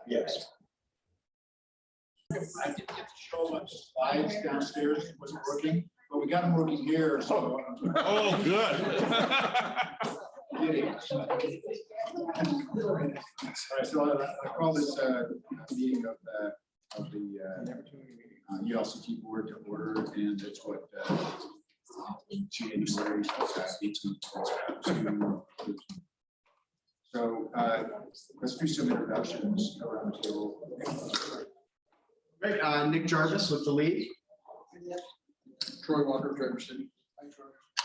Yes. I didn't get to show much slides downstairs, it wasn't working, but we got them working here, so. Oh, good. All right, so I call this meeting of the ULCT board to order, and that's what January 18th. So let's do some introductions around the table. Great, Nick Jarvis with the lead. Troy Walker, Traverse City.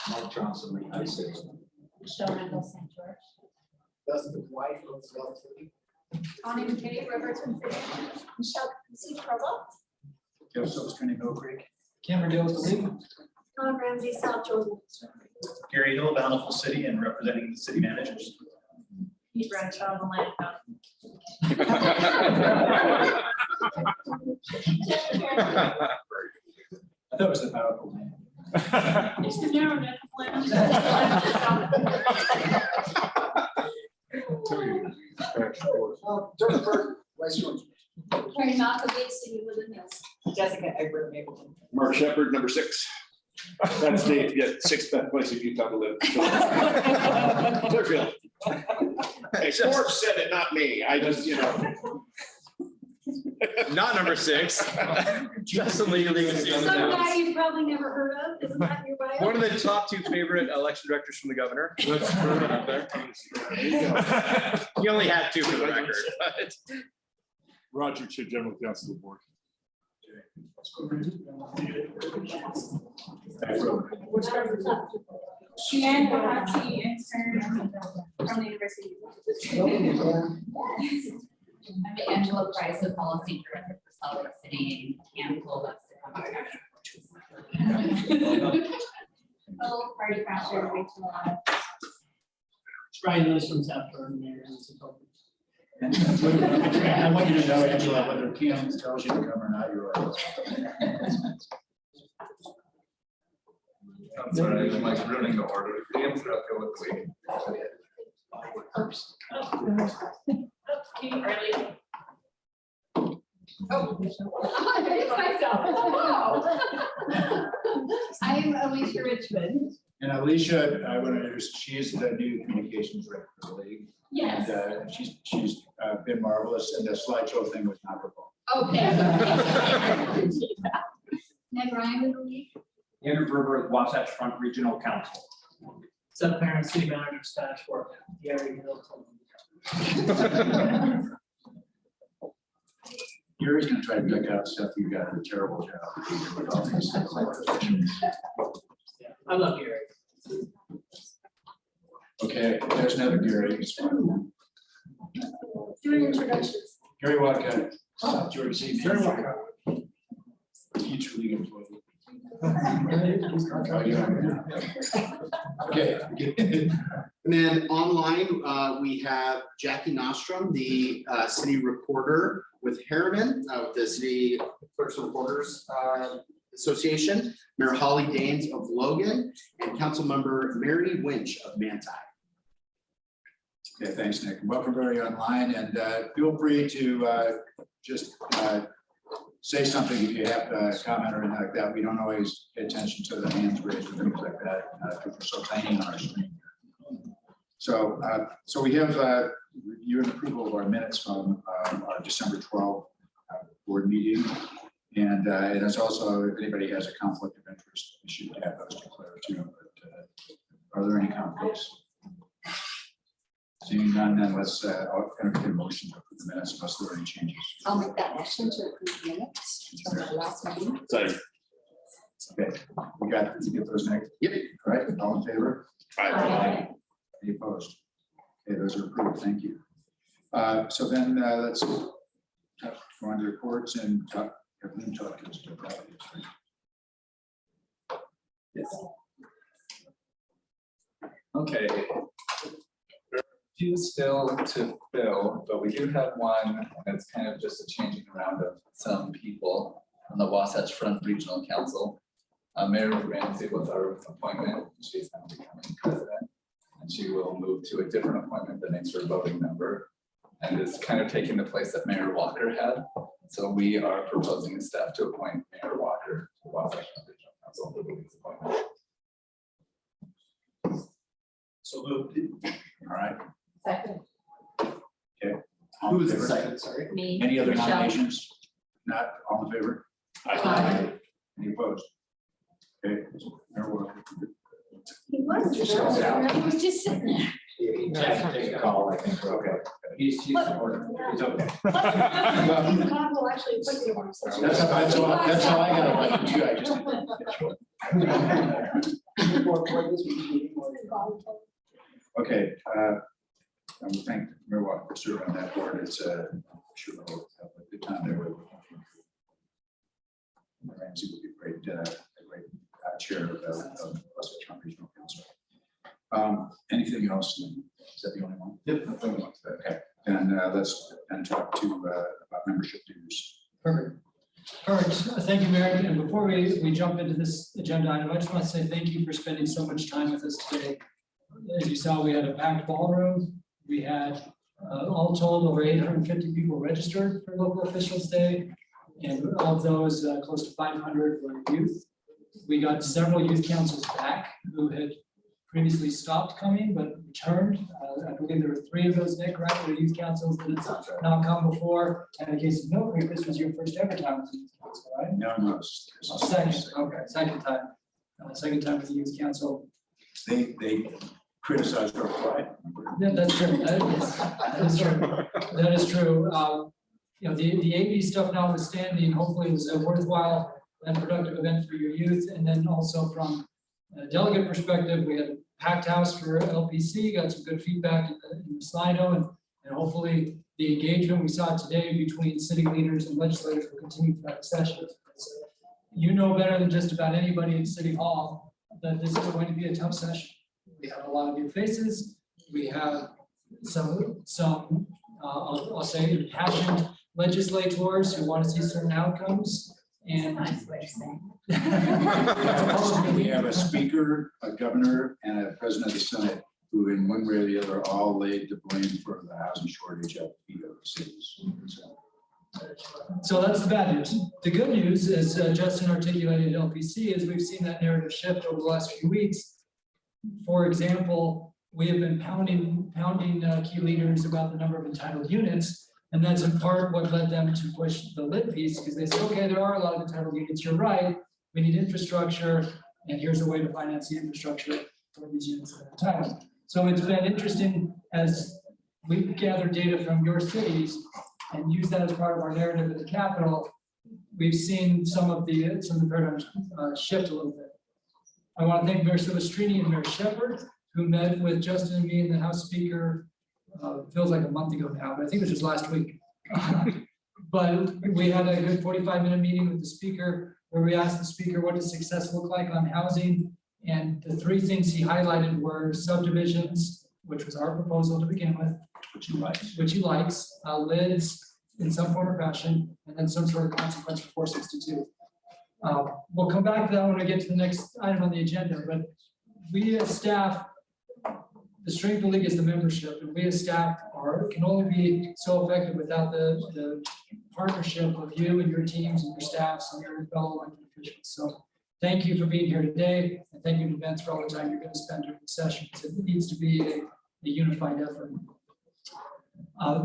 Mark Johnson, United States. Michelle Randall, St. George. Dustin White from ULCT. Connie McKinney, Riverton City. Michelle C. Provo. Joe Sills, County, Mill Creek. Cameron Dale with the lead. Tom Ramsey, South Jordan. Gary Hill, Bountiful City, and representing the city managers. Pete Bradshaw, Atlanta. I thought it was the powerful man. It's the narrow neck Jennifer, Vice George. Carrie Malkovich, City Woodland Hills. Jessica Egbert, Mapleton. Mark Shepherd, number 6. That's the sixth best place in Utah to live. Clearfield. Hey, Forbes said it, not me. I just, Not number 6. Justin Lee, legal Some guy you've probably never heard of, isn't that your bio? one of the top 2 favorite election directors from the governor. Let's throw it up there. He only had 2 for the record, but Roger Chair, General Counsel of the Board. Shannon Wahatsi, intern from the University. I'm Angela Price, the policy director for Salt Lake City and Campbell. Oh, party crasher, Rachel. Brian Lewis from South Jordan, Maryland. I want you to know, Angela, whether Kim tells you to come or not, you're right. I'm sorry, I'm like running the order. I'm throughout the week. I'm Alicia Richmond. And Alicia, I want to introduce, she is the new communications director for the league. Yes. And she's been marvelous, and the slideshow thing was not her fault. Okay. Meg Ryan with the league. Andrew Berber, Wasatch Front Regional Council. Sub-parent city manager staff work. Gary Hill. Gary's gonna try to pick out stuff you got a terrible job. With all these things like this. Yeah, I love Gary. Okay, there's another Gary. Doing introductions. Gary Watka, South Georgia City. Future league employee. Okay. And then online, we have Jackie Nostrom, the city recorder with Harriman, with the City Clerks and Reporters Association, Mayor Holly Danes of Logan, and Councilmember Mary Winch of Manti. Okay, thanks, Nick. Welcome everybody online, and feel free to just say something if you have a comment or anything like that. We don't always pay attention to the hands raised or things like that because we're so tiny on our screen. So, so we have review and approval of our minutes from our December 12th board meeting, and it's also, if anybody has a conflict of interest, we should have those declared too. But, are there any conflicts? Seeing none, then let's entertain a motion to approve the minutes unless there are any changes. I'll make that motion to approve the minutes from the last meeting. Sorry. Okay, we got to get those next. Yep. All right, all in favor? Aye. Any opposed? Okay, those are approved. Thank you. So then let's go on to reports and talk. Have Lynn talk to us about this. Yes. Okay. Few still to fill, but we do have one, and it's kind of just a changing around of some people on the Wasatch Front Regional Council. Mayor Ramsey was our appointment. She's now becoming president, and she will move to a different appointment that makes her a voting member. and it's kind of taking the place that Mayor Walker had. So we are proposing as staff to appoint Mayor Walker to Wasatch Front Regional Council for the week's appointment. So moved. All right. Second. All Who in was the favor? second, sorry? Me. Any other Michelle. nominations? Not all in favor? Aye. Any opposed? Okay. Mayor Walker. He was, he was just sitting there. Jack, take a call, I think, we're okay. He's order. It's okay. God will actually put you on. That's how I got elected too. I just. Okay, I would thank Mayor Walker for serving on that board. It's sure we'll have a good time there with. Ramsey would be great, a great chair of Wasatch Front Regional Council. Anything else? Is that the only one? Yep. Okay, and let's then talk to about membership dues. Perfect. All right, thank you, Mayor. And before we jump into this agenda item, I just want to say thank you for spending so much time with us today. As you saw, we had a packed ballroom. We had all told over 850 people registered for Local Officials Day. And of those, close to 500 were youth. We got several youth councils back who had previously stopped coming but returned. I believe there were 3 of those, Nick, right? Were youth councils that had not come before. And in the case of Mill Creek, this was your first ever time with the youth council, right? No. Second, okay, second time. Second time with the youth council. They criticized our pride. Yeah, that's true. That is true. That is true. You know, the AV stuff notwithstanding, hopefully it was a worthwhile and productive event for your youth. And then also from a delegate perspective, we had a packed house for LPC, got some good feedback in the Slido, and hopefully the engagement we saw today between city leaders and legislators will continue throughout the session. You know better than just about anybody in City Hall that this is going to be a tough session. We have a lot of new faces. We have some I'll say impassioned legislators who want to see certain outcomes. And Nice way to say. We have a speaker, a governor, and a president of the Senate who in one way or the other all laid the blame for the housing shortage at the feet of the cities. So that's the bad news. The good news, as Justin articulated at LPC, is we've seen that narrative shift over the last few weeks. For example, we have been pounding key leaders about the number of entitled units. And that's in part what led them to push the lit piece, because they said, okay, there are a lot of entitled units. You're right. We need infrastructure. And here's a way to finance the infrastructure for these units that are entitled. So it's been interesting as we gather data from your cities and use that as part of our narrative at the Capitol. We've seen some of the paradigms shift a little bit. I want to thank Mayor Silvestrini and Mayor Shepherd, who met with Justin and me and the House Speaker. Feels like a month ago now, but I think it was just last week. But we had a good 45-minute meeting with the speaker where we asked the speaker, what does success look like on housing? And the 3 things he highlighted were subdivisions, which was our proposal to begin with, which he likes, lids in some form or fashion, and then some sort of consequence for 462. We'll come back to that when we get to the next item on the agenda, but we as staff, the strength of the league is the membership, and we as staff can only be so effective without the partnership of you and your teams and your staffs and your fellow elected officials. So thank you for being here today, and thank you in advance for all the time you're going to spend during the session, because it needs to be a unified effort.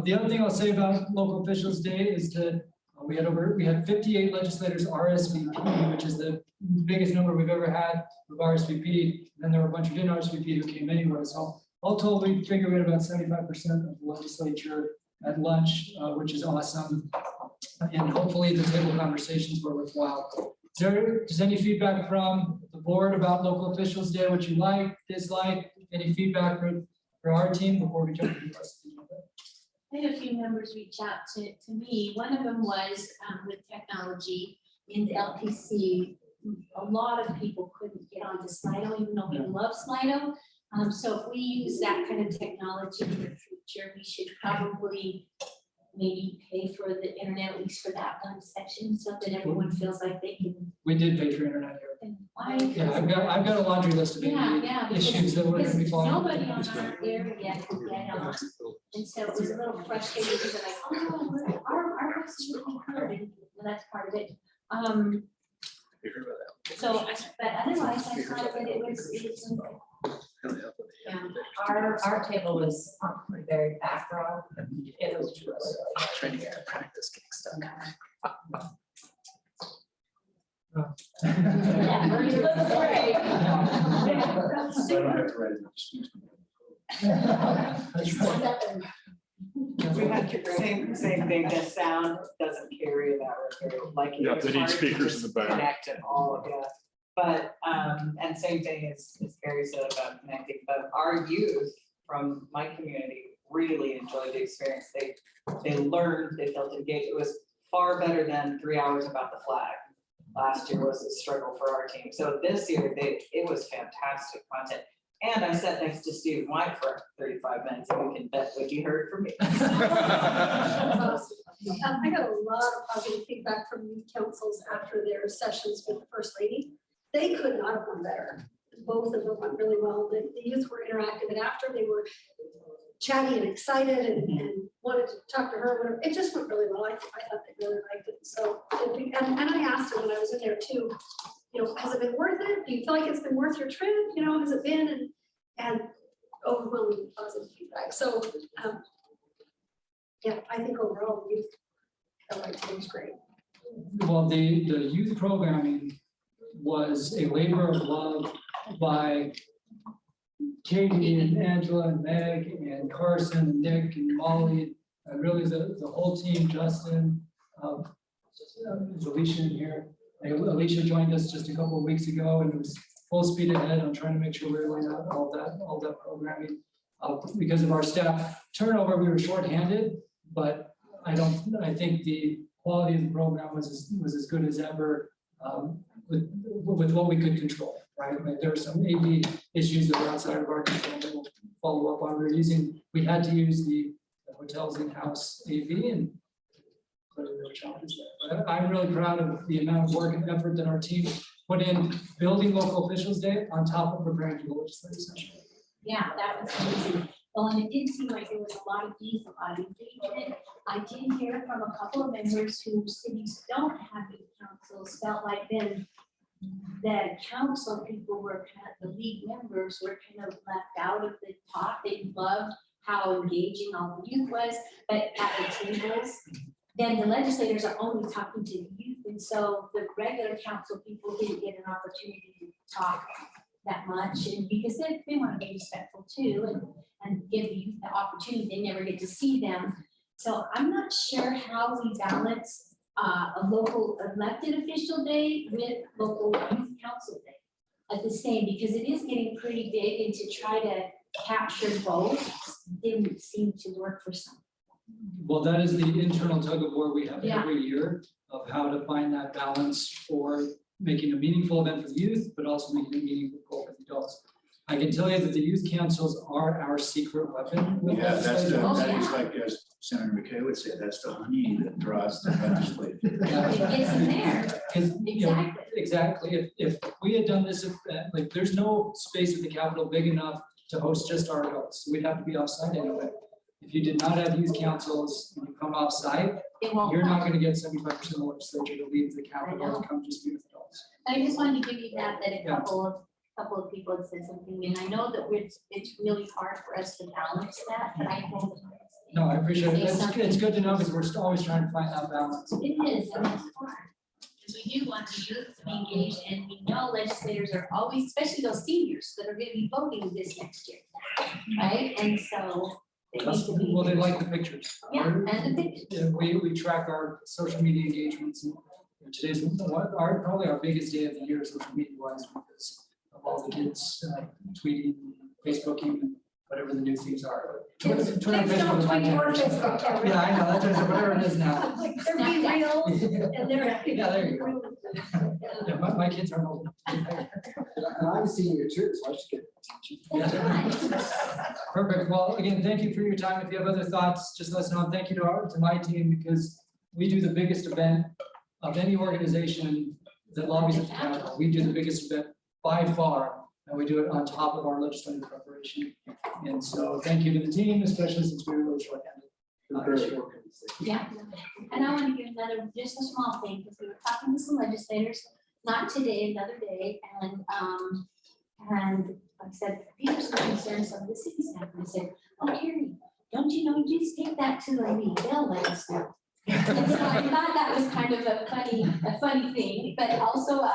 The other thing I'll say about Local Officials Day is that we had 58 legislators RSVP, which is the biggest number we've ever had of RSVP. And then there were a bunch who didn't RSVP who came anyway. So all told, we figure we had about 75% of the legislature at lunch, which is awesome. And hopefully the table conversations were worthwhile. Is any feedback from the board about Local Officials Day, what you like, dislike? Any feedback for our team before we jump into the rest of the agenda? I had a few members reach out to me. One of them was with technology in the LPC. A lot of people couldn't get onto Slido, even though we love Slido. So if we use that kind of technology in the future, we should probably maybe pay for the internet, at least for that one section, so that everyone feels like they can. We did pay for internet here. Why? Yeah, I've got a laundry list of Yeah, issues that we're going to be because following. nobody on our area can get on And so it was a little frustrating because they're like, oh, our voice is really heard, and that's part of it. So, but otherwise, I thought that it was. Our table was very background. It was Trying to get to practice getting stuck. Yeah, we're gonna look for it. So I don't have to write it. We had the same thing, the sound doesn't carry that record, like. Yeah, it's they need hard to speakers in just the back. Connect it all of you, but, and same thing as Gary said about connecting, but our youth from my community really enjoyed the experience. They learned, they felt engaged. It was far better than 3 hours about the flag. Last year was a struggle for our team. So this year, it was fantastic content. And I sat next to Steve White for 35 minutes, and we can bet what you heard from me. That's awesome. I got a lot of positive feedback from youth councils after their sessions with the First Lady. They could not have done better. Both of them went really well. The youth were interactive, and after they were chatty and excited and wanted to talk to her, whatever. It just went really well. I thought they really liked it. So, and I asked them when I was in there too, you know, has it been worth it? Do you feel like it's been worth your trip? You know, has it been? And overwhelmingly positive feedback. So, yeah, I think overall the youth felt like it was great. Well, the youth programming was a labor of love by Katie and Angela and Meg and Carson and Nick and Molly, and really the whole team, Justin, is Alicia in here. Alicia joined us just a couple of weeks ago, and it was full speed ahead on trying to make sure we were laying out all that programming. Because of our staff turnover, we were shorthanded, but I think the quality of the program was as good as ever with what we could control, right? Like there were some AV issues that were outside of our control that we'll follow up on. We had to use the hotel's in-house AV, and clearly there were challenges there. But I'm really proud of the amount of work and effort that our team put in building local officials day on top of preparing for the legislative session. Yeah, that was amazing. Well, and it did seem like there was a lot of youth, a lot of engagement. I did hear from a couple of members who cities don't have youth councils, felt like then the council people were the league members were kind of left out of the talk. They loved how engaging all the youth was, but at the tables, then the legislators are only talking to the youth. And so the regular council people didn't get an opportunity to talk that much, and because they want to be respectful too and give the youth the opportunity. They never get to see them. So I'm not sure how we balance a local elected official day with local youth council day at the same, because it is getting pretty big, and to try to capture both didn't seem to work for some. Well, that is the internal tug of war we have Yeah. every year of how to find that balance for making a meaningful event for the youth, but also making it meaningful for the adults. I can tell you that the youth councils are our secret weapon. with Yeah, that's the, Oh, that is yeah. like, as Senator McKay would say, that's the honey that draws the legislature. Yeah. It gets in there. 'Cause, you know, Exactly. exactly. If we had done this, like, there's no space at the Capitol big enough to host just our adults. We'd have to be offsite anyway. If you did not have youth councils and you come offsite, It won't. you're not going to get 75% of the legislature to leave the Capitol know. to come just be with adults. I just wanted to give you that a Yeah. couple of people had said something, and I know that it's really hard for us to balance that, but I hope. No, I appreciate it. Say It's good to know because we're always trying to find that balance. It is, and it's hard. Because we do want the youth to be engaged, and we know legislators are always, especially those seniors that are gonna be voting this next year, right? And so they need to be. Well, they like the pictures. Yeah, and the pictures. Yeah, we track our social media engagements, and today's probably our biggest day of the year, social media wise, because of all the kids tweeting, Facebooking, and whatever the new things are. Twitter, Kids Facebook don't is my tweet or generation. Facebook, Karen. Yeah, I know, that's whatever it is now. Like they're being real and they're. Yeah, there you go. Yeah, my kids are old. I'm seeing your too, so I should get. That's right. Perfect. Well, again, thank you for your time. If you have other thoughts, just let us know. Thank you to my team, because we do the biggest event of any organization that lobbies at the Capitol. We do the biggest event by far And we do it on top of our legislative preparation. And so thank you to the team, especially since we were really short-handed. Yeah, and I want to give another, just a small thing, because we were talking to some legislators, not today, another day, and like I said, these are some concerns some of the cities have. And I said, oh, Carrie, don't you know, you just take that to Lady, they'll let us know. And so I thought that was kind of a funny thing, but also a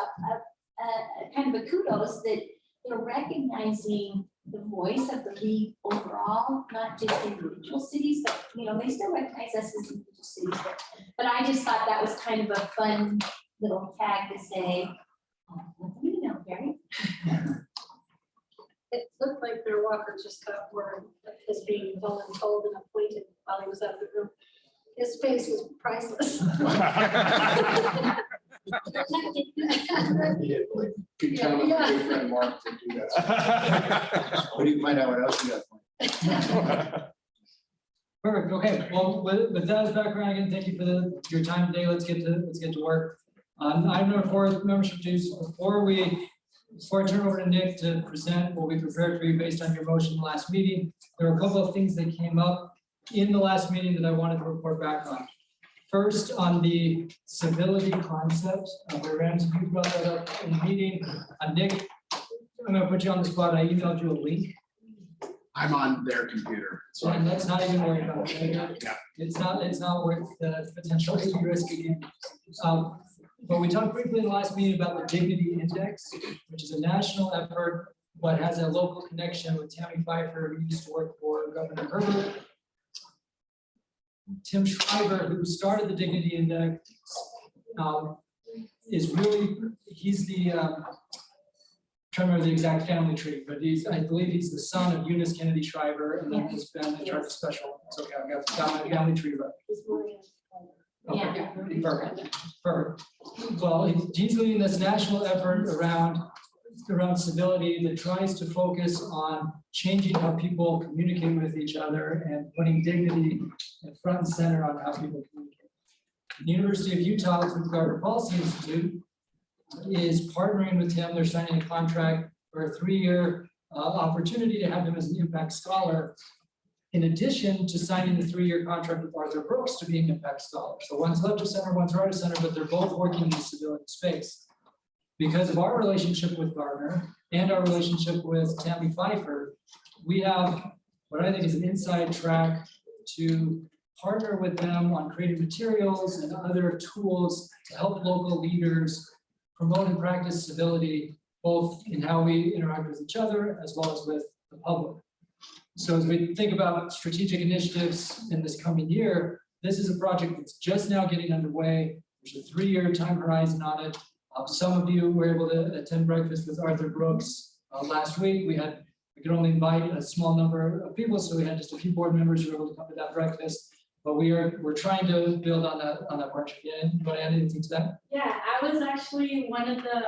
kind of a kudos that they're recognizing the voice of the league overall, not just individual cities, but, you know, they still recognize us as individual cities. But I just thought that was kind of a fun little tag to say, oh, what do you know, Gary? It looked like Mayor Walker just got word of his being voluntold and appointed while he was out of the room. His face was priceless. Could count on my good friend Mark to do that. What do you find out what else you got? Perfect, okay, well, with that as background, again, thank you for your time today, let's get to work. Item number 4, membership dues, before I turn over to Nick to present what we prepared for you based on your motion last meeting, there were a couple of things that came up in the last meeting that I wanted to report back on. First, on the civility concept, Rams, you brought that up in the meeting. Nick, I'm gonna put you on the spot, I emailed you a link. I'm on their computer. So let's not even worry about it. Yeah. It's not worth the potential risk again. But we talked briefly in the last meeting about the Dignity Index, which is a national effort, but has a local connection with Tammy Pfeiffer, who used to work for Governor Herbert. Tim Schreiber, who started the Dignity Index, he's the, trying to remember the exact family tree, but I believe he's the son of Eunice Kennedy Schreiber, and then his family tried to special. It's okay, I've got my family tree right. Yeah. Okay, perfect. Well, he's leading this national effort around civility that tries to focus on changing how people communicate with each other and putting dignity front and center on how people communicate. The University of Utah, through the Gardner Policy Institute, is partnering with him. They're signing a contract for a 3-year opportunity to have him as an impact scholar, in addition to signing the 3-year contract with Arthur Brooks to be an impact scholar. So one's left of center, one's right of center, but they're both working in the civility space. Because of our relationship with Gardner and our relationship with Tammy Pfeiffer, we have what I think is an inside track to partner with them on creating materials and other tools to help local leaders promote and practice civility, both in how we interact with each other as well as with the public. So as we think about strategic initiatives in this coming year, this is a project that's just now getting underway. There's a 3-year time horizon on it. Some of you were able to attend breakfast with Arthur Brooks last week. We could only invite a small number of people, so we had just a few board members who were able to come to that breakfast. But we're trying to build on that partnership. Yeah, you want to add anything to that? Yeah, I was actually one of the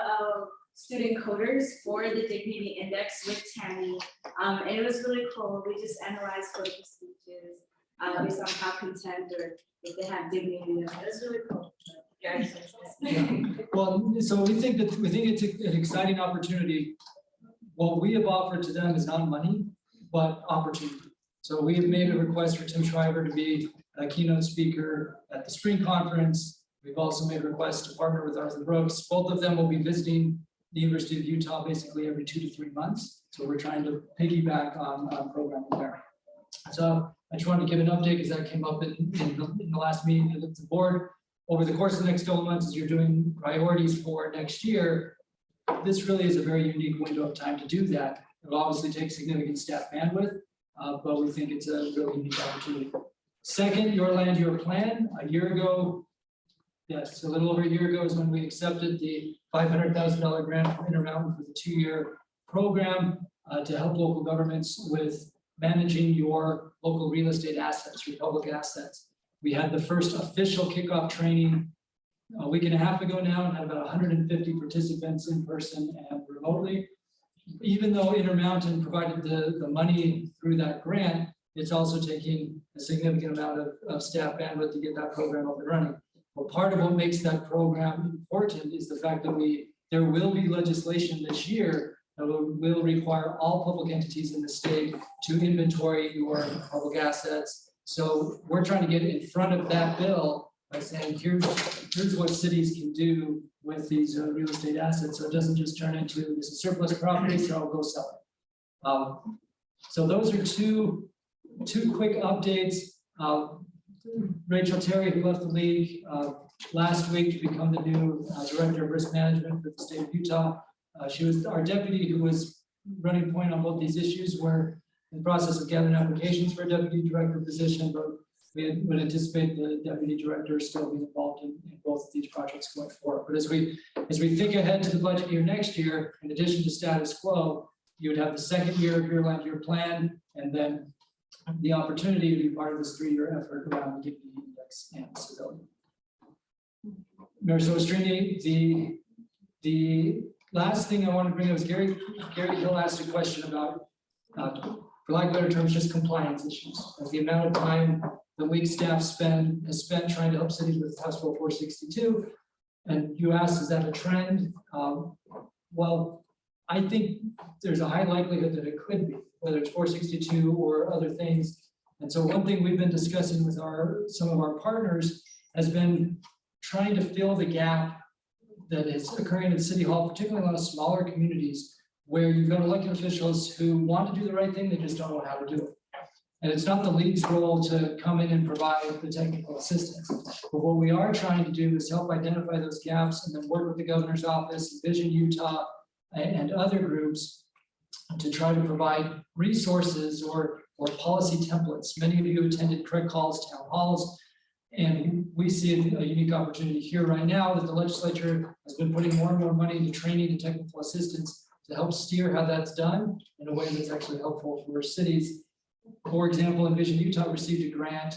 student coders for the Dignity Index with Tammy. And it was really cool. We just analyzed political speeches based on how content or if they have dignity. It was really cool. Yeah. Well, so we think it's an exciting opportunity. What we have offered to them is not money, but opportunity. So we have made a request for Tim Schreiber to be a keynote speaker at the spring conference. We've also made a request to partner with Arthur Brooks. Both of them will be visiting the University of Utah basically every 2 to 3 months. So we're trying to piggyback on programming there. So I just wanted to give an update because that came up in the last meeting with the board. Over the course of the next couple of months, as you're doing priorities for next year, this really is a very unique window of time to do that. It will obviously take significant staff bandwidth, but we think it's a really unique opportunity. Second, Your Land, Your Plan. A year ago, yes, a little over a year ago is when we accepted the $500,000 grant from Intermountain for the 2-year program to help local governments with managing your local real estate assets, your public assets. We had the first official kickoff training a week and a half ago now and had about 150 participants in person and remotely. Even though Intermountain provided the money through that grant, it's also taking a significant amount of staff bandwidth to get that program up and running. Well, part of what makes that program important is the fact that there will be legislation this year that will require all public entities in the state to inventory your public assets. So we're trying to get in front of that bill by saying, here's what cities can do with these real estate assets. So it doesn't just turn into this is surplus property, so I'll go sell it. So those are two quick updates. Rachel Terry, who left the league last week to become the new Director of Risk Management for the state of Utah. She was our deputy who was running point on both these issues. We're in the process of gathering applications for a deputy director position, but we would anticipate the deputy director still being involved in both of these projects going forward. But as we think ahead to the budget year next year, in addition to status quo, you would have the second year of your land year plan, and then the opportunity to be part of this 3-year effort around the dignity index and civility. Mayor Silvestrini, the last thing I want to bring up is Gary Hill asked a question about, for lack of better terms, just compliance issues. Like the amount of time the league staff has spent trying to help cities with House Bill 462. And you asked, is that a trend? Well, I think there's a high likelihood that it could be, whether it's 462 or other things. And so one thing we've been discussing with some of our partners has been trying to fill the gap that is occurring at City Hall, particularly in a lot of smaller communities where you've got elected officials who want to do the right thing, they just don't know how to do it. And it's not the league's role to come in and provide the technical assistance. But what we are trying to do is help identify those gaps and then work with the governor's office, Vision Utah, and other groups to try to provide resources or policy templates. Many of you attended Craig Hall's town halls, and we see a unique opportunity here right now that the legislature has been putting more and more money into training and technical assistance to help steer how that's done in a way that's actually helpful for cities. For example, Envision Utah received a grant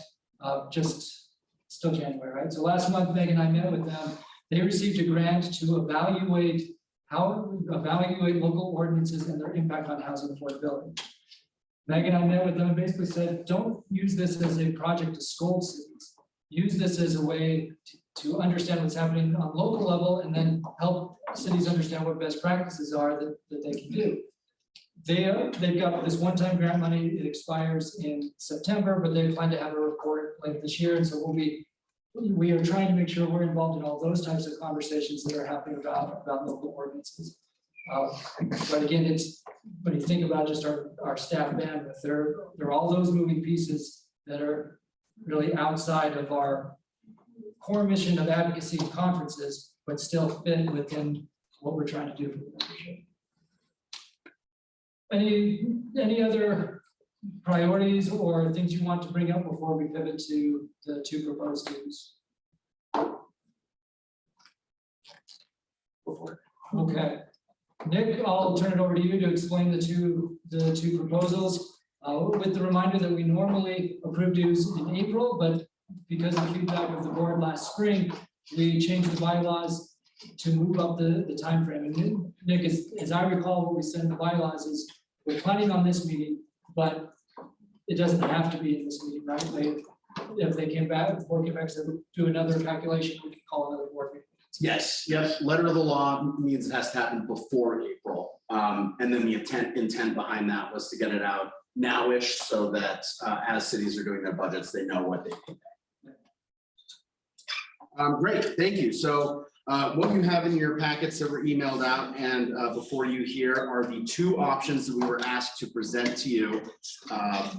still January, right? So last month, Meg and I met with them. They received a grant to evaluate local ordinances and their impact on housing affordability. Meg and I met with them and basically said, don't use this as a project to scold cities. Use this as a way to understand what's happening on local level and then help cities understand what best practices are that they can do. They've got this one-time grant money. It expires in September, but they plan to have a report later this year. And so we are trying to make sure we're involved in all those types of conversations that are happening about local ordinances. But again, it's when you think about just our staff bandwidth, there are all those moving pieces that are really outside of our core mission of advocacy and conferences, but still fit within what we're trying to do for the membership. Any other priorities or things you want to bring up before we pivot to the two proposed dues? Okay, Nick, I'll turn it over to you to explain the two proposals. With the reminder that we normally approve dues in April, but because of feedback of the board last spring, we changed the bylaws to move up the timeframe. And Nick, as I recall, what we said in the bylaws is we're planning on this meeting, but it doesn't have to be in this meeting, right? If they came back, if the board came back to do another calculation, we could call another board meeting. Yes, letter of the law means it has to happen before April. And then the intent behind that was to get it out now-ish so that as cities are doing their budgets, they know what they need. Great, thank you. So what you have in your packets that were emailed out and before you here are the two options that we were asked to present to you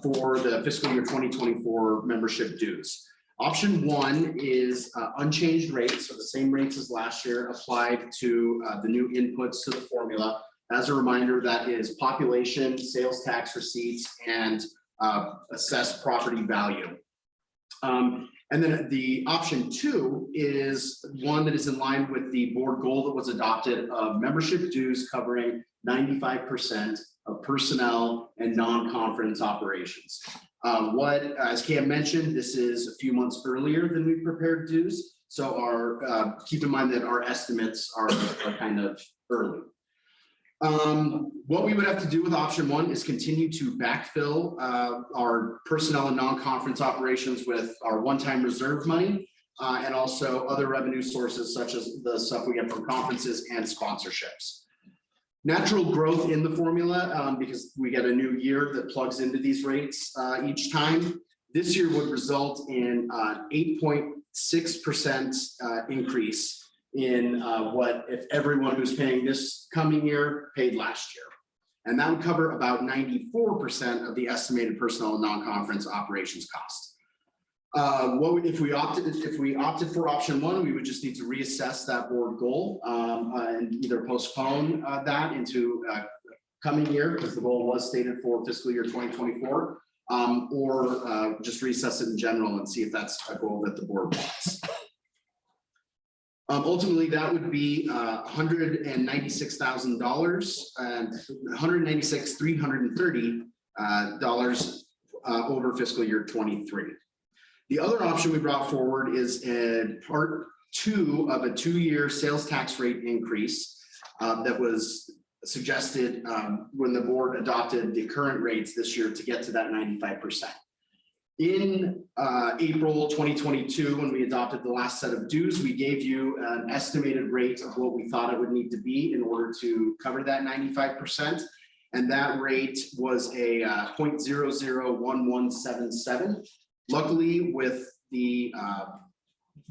for the fiscal year 2024 membership dues. Option one is unchanged rates, so the same rates as last year applied to the new inputs to the formula. As a reminder, that is population, sales tax receipts, and assessed property value. And then the option two is one that is in line with the board goal that was adopted of membership dues covering 95% of personnel and non-conference operations. As Cam mentioned, this is a few months earlier than we prepared dues. So keep in mind that our estimates are kind of early. What we would have to do with option one is continue to backfill our personnel and non-conference operations with our one-time reserve money and also other revenue sources such as the stuff we get from conferences and sponsorships. Natural growth in the formula, because we get a new year that plugs into these rates each time. This year would result in 8.6% increase in what if everyone who's paying this coming year paid last year. And that would cover about 94% of the estimated personnel and non-conference operations cost. If we opted for option one, we would just need to reassess that board goal and either postpone that into coming year, because the goal was stated for fiscal year 2024, or just reassess it in general and see if that's a goal that the board wants. Ultimately, that would be $196,000 and $196,330 over fiscal year 23. The other option we brought forward is in part 2 of a 2-year sales tax rate increase that was suggested when the board adopted the current rates this year to get to that 95%. In April 2022, when we adopted the last set of dues, we gave you an estimated rate of what we thought it would need to be in order to cover that 95%. And that rate was a 0.001177. Luckily, with the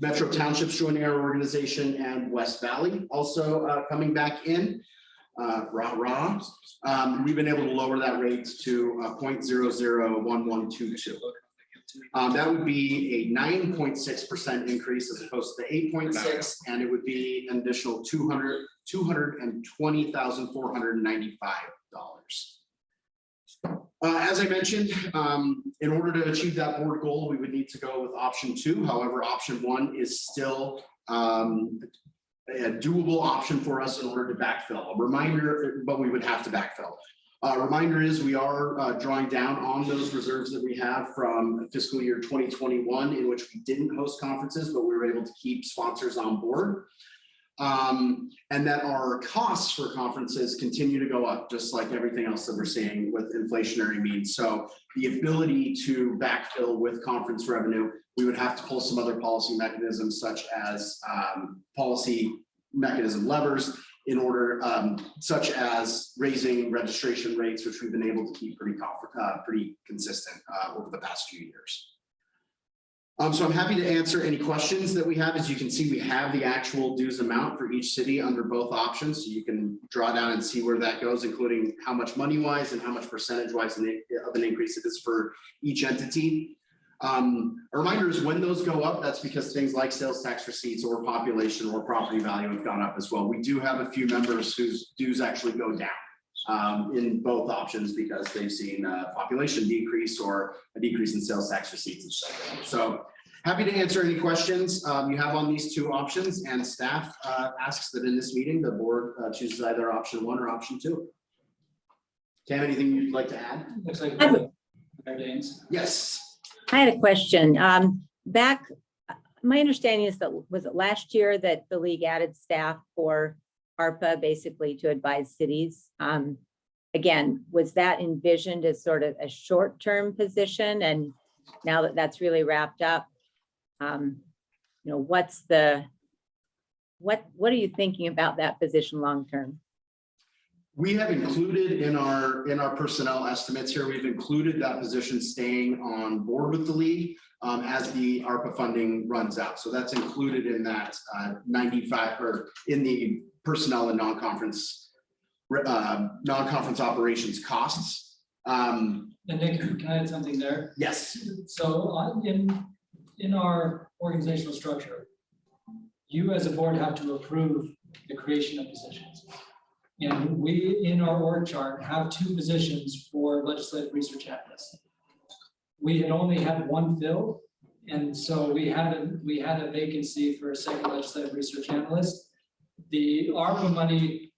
Metro Townships joining our organization and West Valley also coming back in, we've been able to lower that rate to 0.001122. That would be a 9.6% increase as opposed to the 8.6, and it would be an additional $220,495. As I mentioned, in order to achieve that board goal, we would need to go with option 2. However, option 1 is still a doable option for us in order to backfill. A reminder, but we would have to backfill. Reminder is we are drawing down on those reserves that we have from fiscal year 2021, in which we didn't host conferences, but we were able to keep sponsors on board. And that our costs for conferences continue to go up, just like everything else that we're seeing with inflationary means. So the ability to backfill with conference revenue, we would have to pull some other policy mechanisms, such as policy mechanism levers, in order, such as raising registration rates, which we've been able to keep pretty consistent over the past few years. So I'm happy to answer any questions that we have. As you can see, we have the actual dues amount for each city under both options. So you can draw down and see where that goes, including how much money-wise and how much percentage-wise of an increase it is for each entity. A reminder is when those go up, that's because things like sales tax receipts or population or property value have gone up as well. We do have a few members whose dues actually go down in both options because they've seen population decrease or a decrease in sales tax receipts and so on. So happy to answer any questions you have on these 2 options, and staff asks that in this meeting, the board chooses either option 1 or option 2. Cam, anything you'd like to add? Looks like Danes. Yes. I had a question. My understanding is that, was it last year that the league added staff for ARPA basically to advise cities? Again, was that envisioned as sort of a short-term position? And now that that's really wrapped up, what are you thinking about that position long-term? We have included in our personnel estimates here, we've included that position staying on board with the league as the ARPA funding runs out. So that's included in that 95 or in the personnel and non-conference operations costs. And Nick, can I add something there? Yes. So in our organizational structure, you as a board have to approve the creation of positions. And we, in our org chart, have 2 positions for legislative research analysts. We had only had 1 filled, and so we had a vacancy for a second legislative research analyst. The ARPA money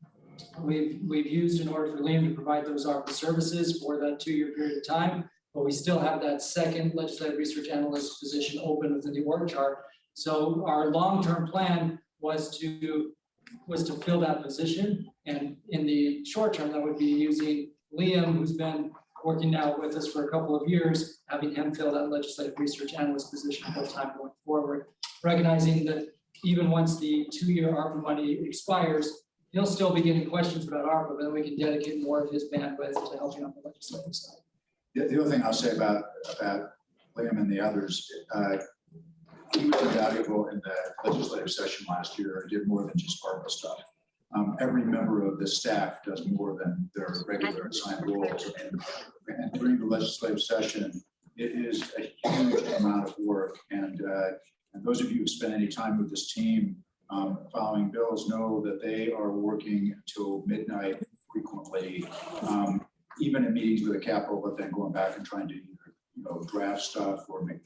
we've used in order for Liam to provide those ARPA services for that 2-year period of time, but we still have that second legislative research analyst position open within the org chart. So our long-term plan was to fill that position. And in the short term, that would be using Liam, who's been working now with us for a couple of years, having him fill that legislative research analyst position full time going forward, recognizing that even once the 2-year ARPA money expires, he'll still be getting questions about ARPA, but then we can dedicate more of his bandwidth to helping on the legislative side. The other thing I'll say about Liam and the others, he was invaluable in the legislative session last year, did more than just ARPA stuff. Every member of the staff does more than their regular assigned roles. And during the legislative session, it is a huge amount of work. And those of you who spend any time with this team following bills know that they are working till midnight frequently, even in meetings with the Capitol, but then going back and trying to either, draft stuff or make,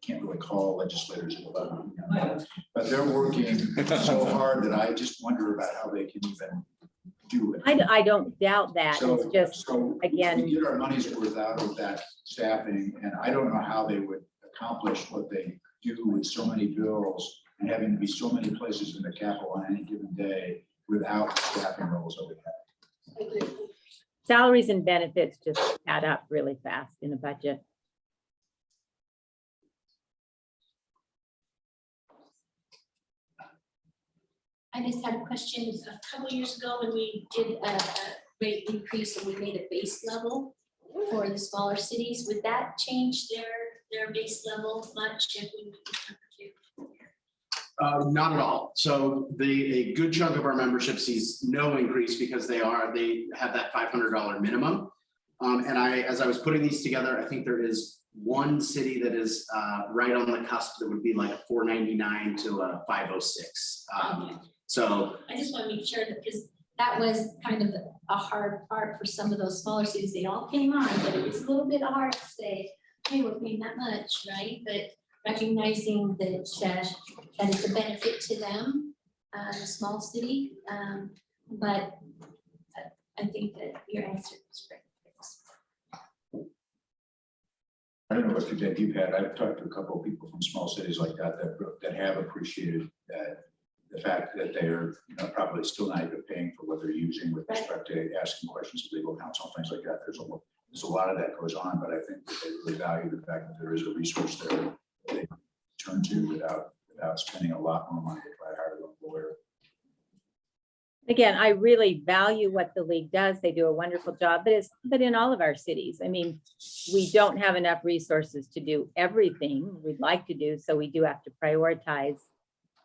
can't really call legislators at 11 p.m. But they're working so hard that I just wonder about how they can even do it. I don't doubt that. It's just, again, we get our money's worth out of that staffing, and I don't know how they would accomplish what they do with so many bills and having to be so many places in the Capitol on any given day without the staffing roles that we have. salaries and benefits just add up really fast in a budget. I just had a question. A couple years ago when we did a rate increase and we made a base level for the smaller cities, would that change their base level much if we? Not at all. So a good chunk of our membership sees no increase because they have that $500 minimum. And as I was putting these together, I think there is one city that is right on the cusp that would be like a $499 to a $506. So I just want to make sure that, because that was kind of a hard part for some of those smaller cities. They all came on, but it was a little bit hard to say, hey, we're paying that much, right? But recognizing that that it's a benefit to them, a small city. But I think that your answer is great. I don't know what feedback you've had. I've talked to a couple of people from small cities like that have appreciated the fact that they are probably still not even paying for what they're using with respect to asking questions of legal counsel, things like that. There's a lot of that goes on, but I think that they really value the fact that there is a resource there that they turn to without spending a lot more money to try to hire a lawyer. Again, I really value what the league does. They do a wonderful job, but in all of our cities, I mean, we don't have enough resources to do everything we'd like to do, so we do have to prioritize.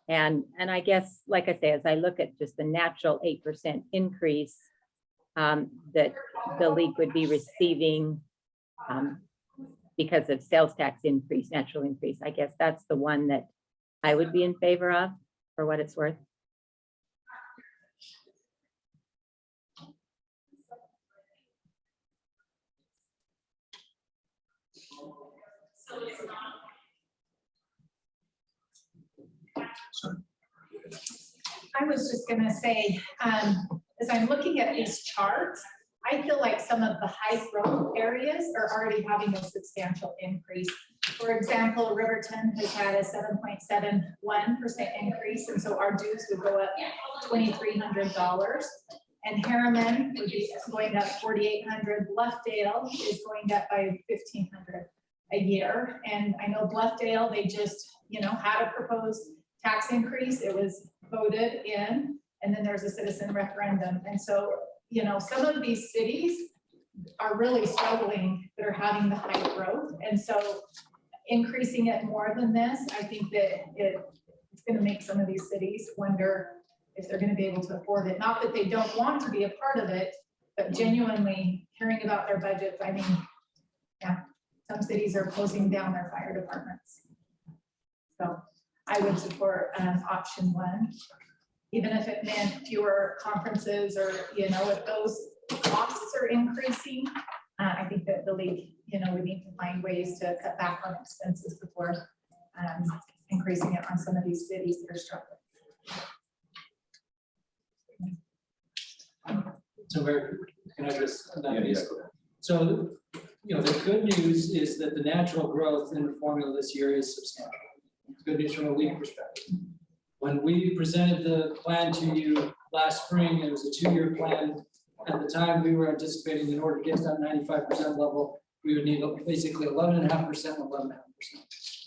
And I guess, like I say, as I look at just the natural 8% increase that the league would be receiving because of sales tax increase, natural increase, I guess that's the one that I would be in favor of, for what it's worth. I was just gonna say, as I'm looking at these charts, I feel like some of the high growth areas are already having a substantial increase. For example, Riverton has had a 7.71% increase, and so our dues would go up $2,300. And Harriman would be going up $4,800. Bluffdale is going up by $1,500 a year. And I know Bluffdale, they just, had a proposed tax increase. It was voted in, and then there's a citizen referendum. And so, some of these cities are really struggling that are having the high growth. And so increasing it more than this, I think that it's going to make some of these cities wonder if they're going to be able to afford it. Not that they don't want to be a part of it, but genuinely hearing about their budgets. I mean, yeah, some cities are closing down their fire departments. So I would support option one, even if it meant fewer conferences or, if those costs are increasing. I think that the league, we need to find ways to cut back on expenses before increasing it on some of these cities that are struggling. So can I just? So, the good news is that the natural growth in the formula this year is substantial. Good news from a league perspective. When we presented the plan to you last spring, it was a 2-year plan. At the time, we were anticipating in order to get to that 95% level, we would need basically 11.5% and 11.5%.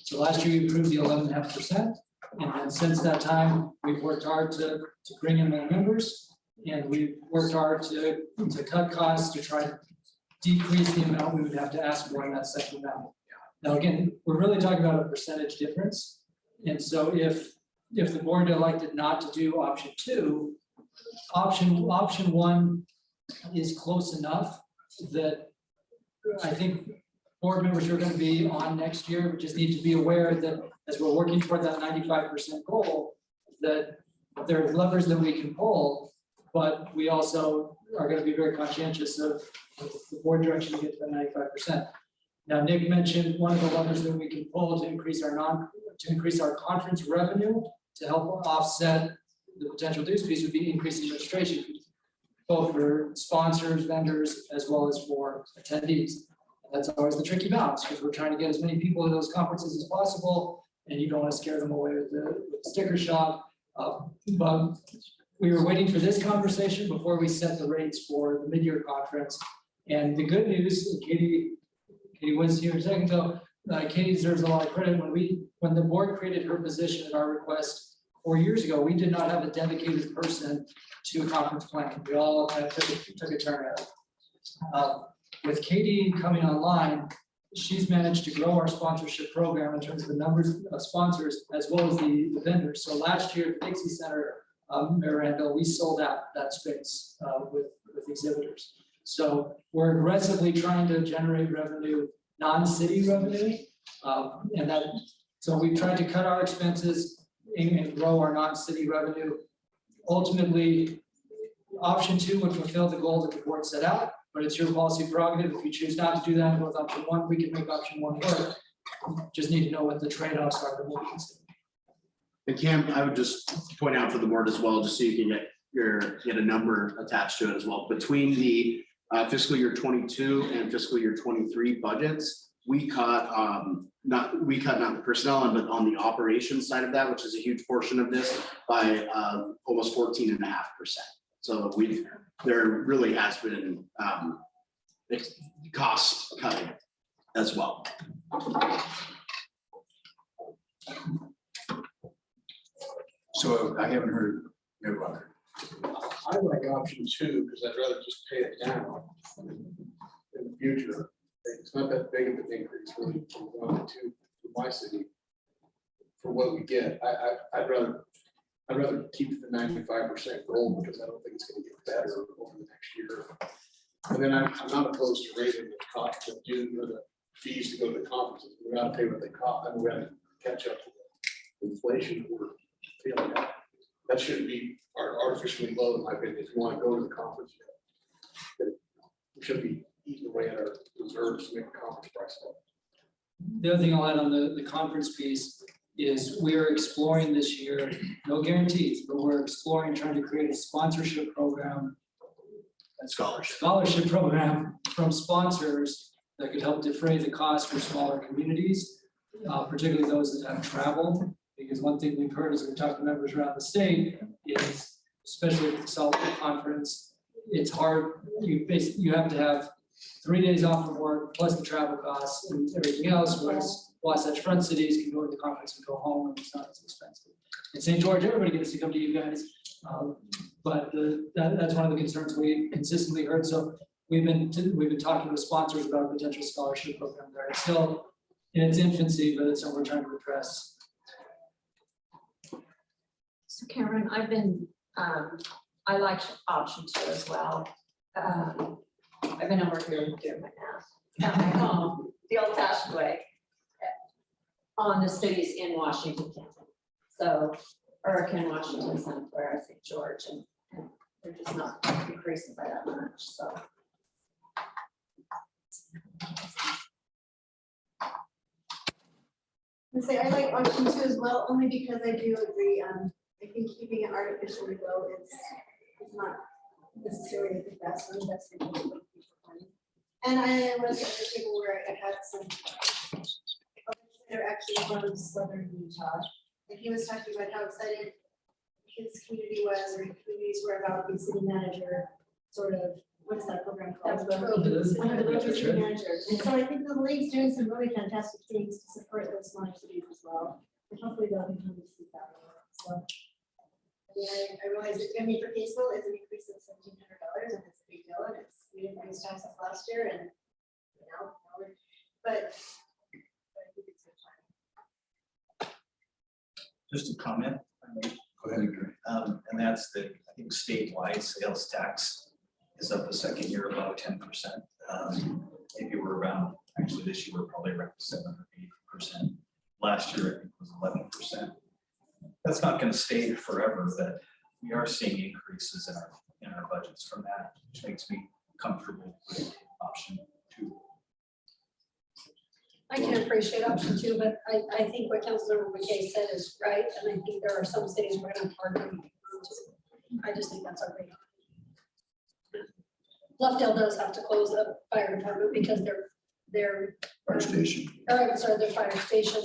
So last year, we approved the 11.5%. And then since that time, we've worked hard to bring in more members. And we've worked hard to cut costs, to try to decrease the amount we would have to ask for in that second round. Now, again, we're really talking about a percentage difference. And so if the board elected not to do option two, option one is close enough that I think board members who are going to be on next year, we just need to be aware that as we're working toward that 95% goal, that there are levers that we can pull, but we also are going to be very conscientious of the board direction to get to the 95%. Now, Nick mentioned one of the levers that we can pull to increase our conference revenue to help offset the potential dues fees would be increasing registration fees, both for sponsors, vendors, as well as for attendees. And that's always the tricky balance, because we're trying to get as many people to those conferences as possible, and you don't want to scare them away with the sticker shock. But we were waiting for this conversation before we set the rates for the mid-year conference. And the good news, Katie was here a second ago. Katie deserves a lot of credit. When the board created her position at our request 4 years ago, we did not have a dedicated person to conference planning. We all kind of took a turn at it. With Katie coming online, she's managed to grow our sponsorship program in terms of the numbers of sponsors as well as the vendors. So last year at the Dixie Center, Miranda, we sold out that space with exhibitors. So we're aggressively trying to generate revenue, non-city revenue, so we've tried to cut our expenses and grow our non-city revenue. Ultimately, option two would fulfill the goal that the board set out, but it's your policy prerogative. If you choose not to do that and go with option one, we can make option one work. Just need to know what the trade-offs are. And Cam, I would just point out for the board as well, just so you can get a number attached to it as well. Between the fiscal year 22 and fiscal year 23 budgets, we cut not the personnel end, but on the operations side of that, which is a huge portion of this, by almost 14.5%. So there really has been cost cutting as well. So I haven't heard. I like option two because I'd rather just pay it down in the future. It's not that big of an increase really from 1 to 2 for my city for what we get. I'd rather keep the 95% goal because I don't think it's going to get better over the next year. And then I'm not opposed to raising the cost of the fees to go to the conferences. We got to pay what they cost. I mean, we got to catch up to the inflation we're feeling. That shouldn't be artificially low, in my opinion. If you want to go to the conference, we should be eating away at our reserves to make the conference price up. The other thing I'll add on the conference piece is we're exploring this year, no guarantees, but we're exploring trying to create a sponsorship program. Scholarship program from sponsors that could help defray the cost for smaller communities, particularly those that have travel. Because one thing we've heard as we talk to members around the state is, especially at the Salt Lake Conference, it's hard. You have to have 3 days off from work plus the travel costs and everything else, whereas Wasatch Front cities can go to the conference and go home and it's not as expensive. In St. George, everybody gets to come to you guys, but that's one of the concerns we consistently heard. So we've been talking with sponsors about a potential scholarship program there. It's still in its infancy, but it's something we're trying to address. So Cameron, I like option two as well. I've been over here doing my math at my home, the old fashioned way, on the cities in Washington County. So Hurricane, Washington, Santa Clara, St. George, and they're just not increasing by that much, so. And say I like option two as well, only because I do agree, I think keeping it artificially low is not necessarily the best one, that's the most. And I was at the table where I had some, they're actually from Southern Utah, and he was talking about how excited his community was, or communities were about the city manager, sort of, what is that program called? City manager. And so I think the league's doing some really fantastic things to support those smaller cities as well. And hopefully they'll continue to see that. So mean, I realize it's gonna be for Caseville, it's an increase of $1,700 and it's a big deal and it's, we didn't raise taxes last year and but. I think it's good time. Just a comment. Go ahead, Gary. And that's that I think statewide sales tax is up the second year about 10%. Maybe we're around, actually this year we're probably around 7 or 8%. Last year I think was 11%. That's not going to stay forever, but we are seeing increases in our budgets from that, which makes me comfortable with option 2. I can appreciate option 2, but I think what Councilor McKay said is right, and I think there are some cities we're gonna partner. I just think that's our way. Bluffdale does have to close the fire department because their Fire station. or I'm sorry, their fire station,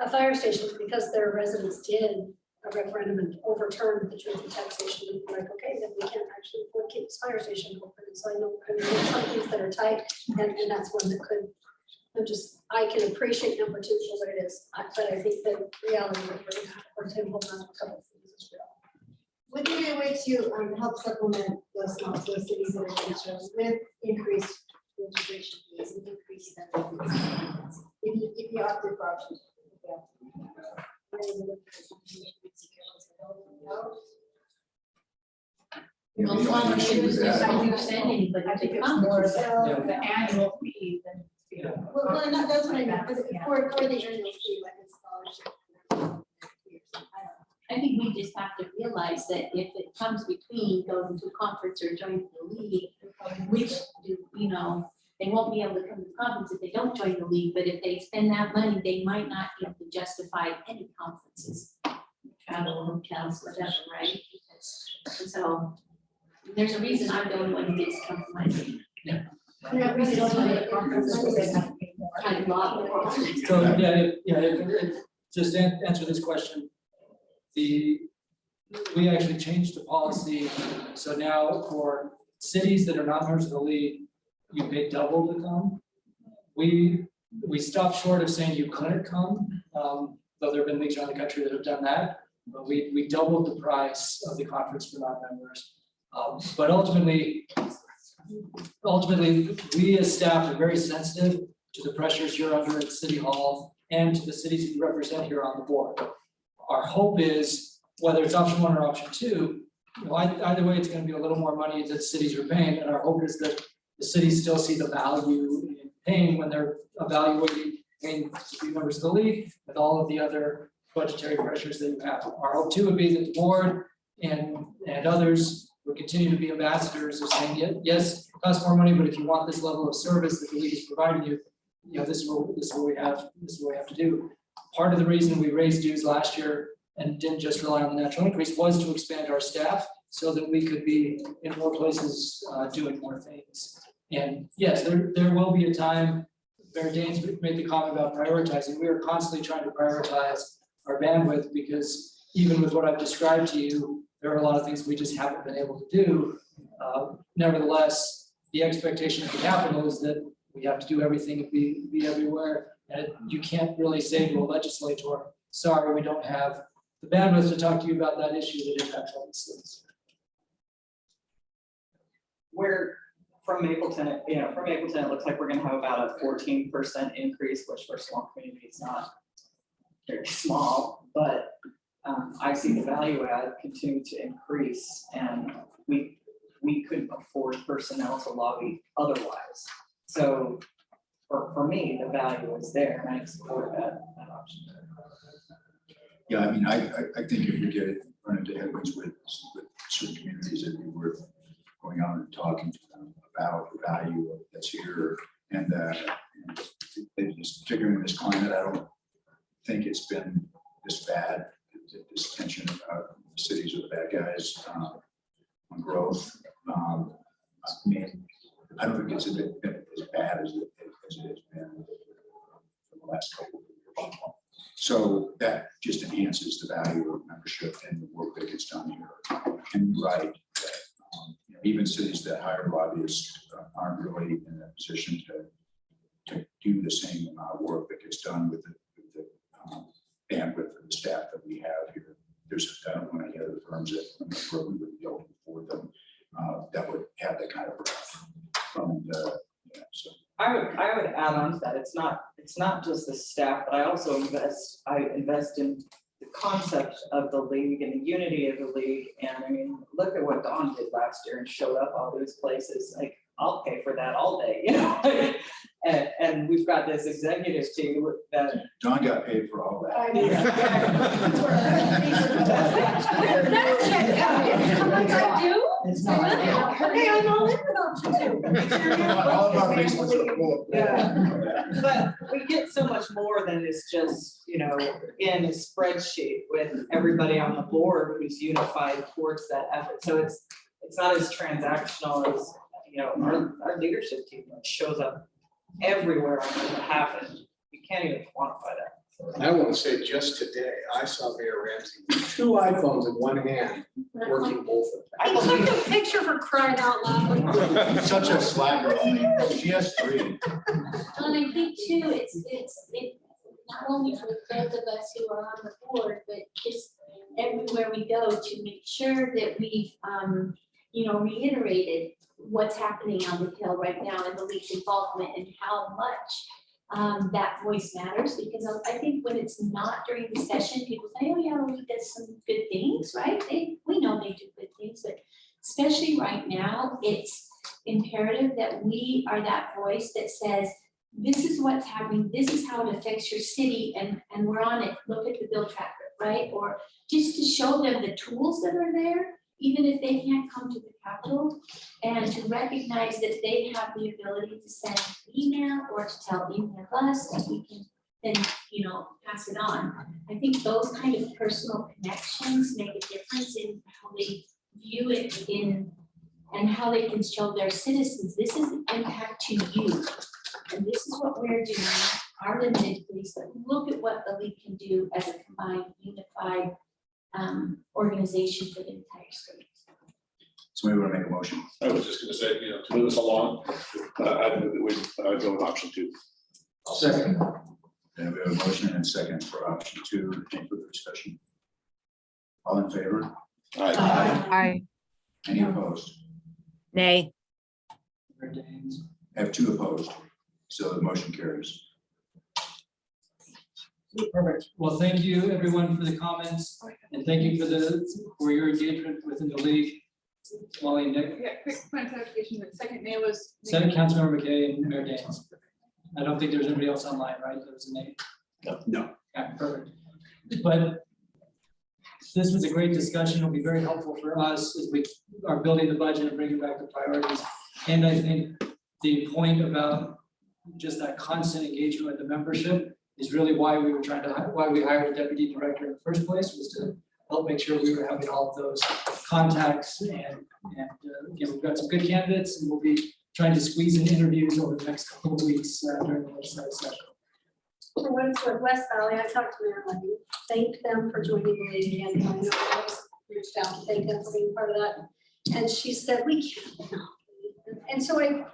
a fire station, because their residents did a referendum and overturned the truth in taxation. And we're like, okay, then we can't actually afford to keep this fire station open. And so I know, I mean, there's some things that are tight, and that's one that could. I can appreciate number 2 for what it is, but I think the reality of it, we're to hold on to a couple of things as well. Would there be a way to help supplement those small cities that are ratios with increased registration fees and increased fees? If you opted for option 2. Yeah, the only issue with that- I think it's more the annual fee than. Well, that's what I meant, but for the annual fee, like a scholarship. I think we just have to realize that if it comes between going to a conference or joining the league, which do, they won't be able to come to the conference if they don't join the league, but if they spend that money, they might not be able to justify any conferences, travel, hotels, whatever, right? And so there's a reason I'm the only one who gets compromised. Yeah. Yeah, we don't want to conferences because they have to pay more. I love it. So, just to answer this question, we actually changed the policy. So now for cities that are not members of the league, you pay double to come. We stopped short of saying you couldn't come, though there have been leagues around the country that have done that. But we doubled the price of the conference for non-members. But ultimately, we as staff are very sensitive to the pressures you're under at City Hall and to the cities you represent here on the board. Our hope is, whether it's option 1 or option 2, either way, it's going to be a little more money that cities are paying, and our hope is that the cities still see the value in paying when they're evaluating paying to be members of the league with all of the other budgetary pressures that you have. Our hope too would be that the board and others would continue to be ambassadors of saying, yes, it costs more money, but if you want this level of service that the league is providing you, this is what we have to do. Part of the reason we raised dues last year and didn't just rely on the natural increase was to expand our staff so that we could be in more places doing more things. And yes, there will be a time, Barry Daines made the comment about prioritizing. We are constantly trying to prioritize our bandwidth because even with what I've described to you, there are a lot of things we just haven't been able to do. Nevertheless, the expectation of the capital is that we have to do everything and be everywhere. And you can't really say to a legislator, sorry, we don't have the bandwidth to talk to you about that issue that impacts all these things. We're from Mapleton, it looks like we're gonna have about a 14% increase, which for a small community is not very small, but I see the value add continue to increase, and we couldn't afford personnel to lobby otherwise. So for me, the value is there, and I support that option. Yeah, I mean, I think if we get run into headwinds with certain communities, it'd be worth going out and talking to them about the value that's here. And particularly in this climate, I don't think it's been this bad, this tension about the cities are the bad guys on growth. I mean, I don't think it's been as bad as it has been for the last couple of years. So that just enhances the value of membership and the work that gets done here. And you're right, that even cities that hire lobbyists aren't really in a position to do the same amount of work that gets done with the bandwidth of the staff that we have here. there's, I don't know any other firms that where we would be able to afford them, that would have that kind of from the, yeah, so. I would add on to that, it's not just the staff, but I also invest in the concept of the league and the unity of the league. And I mean, look at what Dawn did last year and showed up all those places, like, I'll pay for that all day, you know? And we've got this executive team that. John got paid for all that. I mean, I'm like, I do? It's not. Okay, I'm all in with option two. All of our basements are full. But we get so much more than is just, you know, in a spreadsheet with everybody on the board who's unified towards that effort. So it's not as transactional as, you know, our leadership team shows up everywhere on our behalf, and you can't even quantify that. And I want to say, just today, I saw Mayor Ramsey with 2 iPhones in one hand, working both of them. I took a picture for crying out loud. Such a slacker, only, she has 3. And I think too, it's not only for those of us who are on the board, but just everywhere we go to make sure that we've, reiterated what's happening on the Hill right now and the league's involvement and how much that voice matters, because I think when it's not during the session, people say, oh yeah, the league does some good things, right? We know they do good things, but especially right now, it's imperative that we are that voice that says, this is what's happening, this is how it affects your city, and we're on it, look at the bill tracker, right? Or just to show them the tools that are there, even if they can't come to the Capitol, and to recognize that they have the ability to send email or to email us, and we can then, pass it on. I think those kind of personal connections make a difference in how they view it and how they can show their citizens, this is an impact to you. And this is what we're doing, our limited police, but look at what the league can do as a combined, unified organization for the entire state. So we want to make a motion. I was just gonna say, to move us along, I move that we go with option 2. Second. And we have a motion and a second for option 2. Any further discussion? All in favor? Aye. Any opposed? Nay. I have 2 opposed, so the motion carries. Perfect. Well, thank you everyone for the comments, and thank you for your engagement within the league. Molly and Nick. Yeah, quick point of clarification, the second name was. Senate Councilmember McKay and Mayor Gaines. I don't think there's anybody else online, right? There was a name. No. Yeah, perfect. But this was a great discussion. It'll be very helpful for us as we are building the budget and bringing back the priorities. And I think the point about just that constant engagement with the membership is really why we hired a deputy director in the first place, was to help make sure we were having all of those contacts, and we've got some good candidates, and we'll be trying to squeeze in interviews over the next couple of weeks during the legislative session. For what it's worth, West Valley, I talked to Mayor Levy, thanked them for joining the league, and I know I was reached out to thank them for being part of that. And she said, we can't. And so I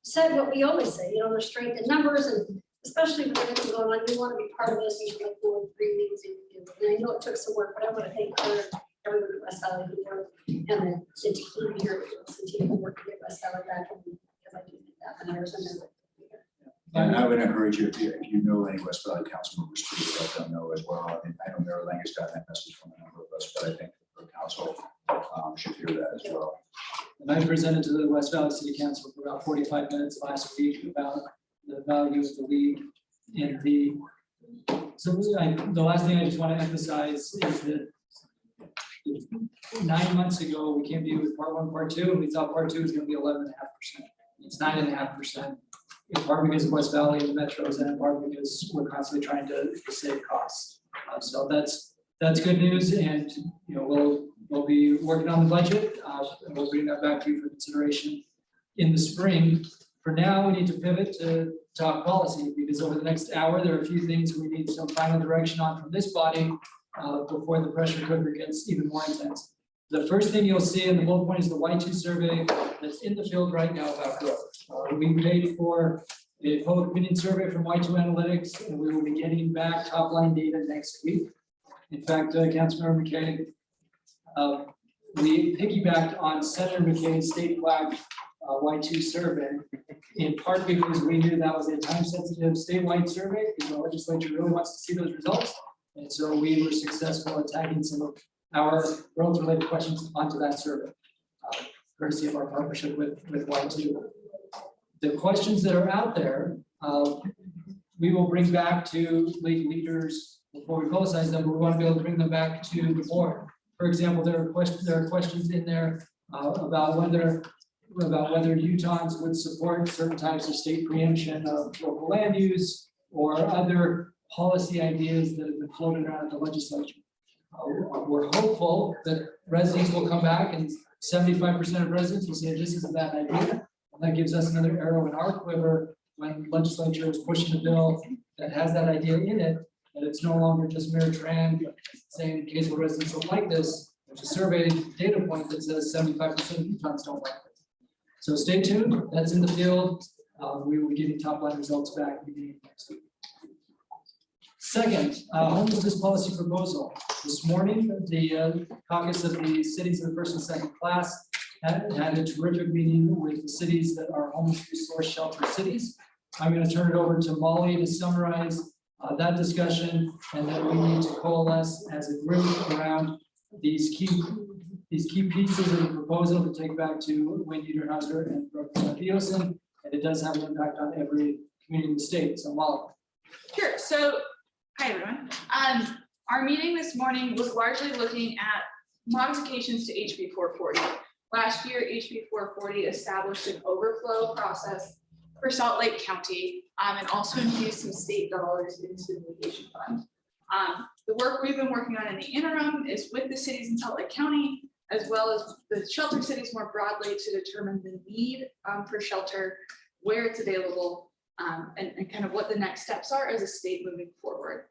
said what we always say, there's strength in numbers, and especially with everything going on, you want to be part of this, and you're like going 3 meetings in. And I know it took some work, but I want to thank her, everyone at West Valley who worked, and then the team here, the team who worked to get West Valley back, because I do think that matters. And I would encourage you, if you know any West Valley council members, to let them know as well. I know Mayor Lang has gotten that message from a number of us, but I think the council should hear that as well. And I presented to the West Valley City Council for about 45 minutes last week about the value of the league and the last thing I just want to emphasize is that 9 months ago, we came to you with part 1, part 2, and we thought part 2 was going to be 11.5%. It's 9.5%. In part because of West Valley and the metros, and in part because we're constantly trying to save costs. So that's good news, and we'll be working on the budget, and we'll bring that back to you for consideration in the spring. For now, we need to pivot to talk policy, because over the next hour, there are a few things we need some final direction on from this body before the pressure cooker gets even more intense. The first thing you'll see in the bullet point is the Y2 survey that's in the field right now about growth. We paid for a public opinion survey from Y2 Analytics, and we will be getting back top line data next week. In fact, Councilmember McKay, we piggybacked on Senator McKay's state flag Y2 survey, in part because we knew that was a time-sensitive statewide survey, because the legislature really wants to see those results. And so we were successful at tagging some of our growth-related questions onto that survey, courtesy of our partnership with Y2. The questions that are out there, we will bring back to league leaders before we publicize them, but we want to be able to bring them back to the board. For example, there are questions in there about whether Utahns would support certain types of state preemption of local land use or other policy ideas that have been floated around at the legislature. We're hopeful that residents will come back and 75% of residents will say this is a bad idea. And that gives us another arrow in our quiver when legislature is pushing a bill that has that idea in it, that it's no longer just mere trend saying in case where residents don't like this, there's a survey data point that says 75% of Utahns don't like it. So stay tuned, that's in the field. We will be getting top line results back beginning next week. Second, homelessness policy proposal. This morning, the caucus of the cities of the first and second class had a terrific meeting with the cities that are homeless resource shelter cities. I'm going to turn it over to Molly to summarize that discussion, and then we need to coalesce as a group around these key pieces of the proposal to take back to Wayne Niederhauser and Representative Eosin, and it does have an impact on every community in the state. So Molly. Sure, so, hi everyone. Our meeting this morning was largely looking at modifications to HB 440. Last year, HB 440 established an overflow process for Salt Lake County and also infused some state dollars into the mitigation fund. The work we've been working on in the interim is with the cities in Salt Lake County, as well as the shelter cities more broadly, to determine the need for shelter, where it's available, and kind of what the next steps are as a state moving forward.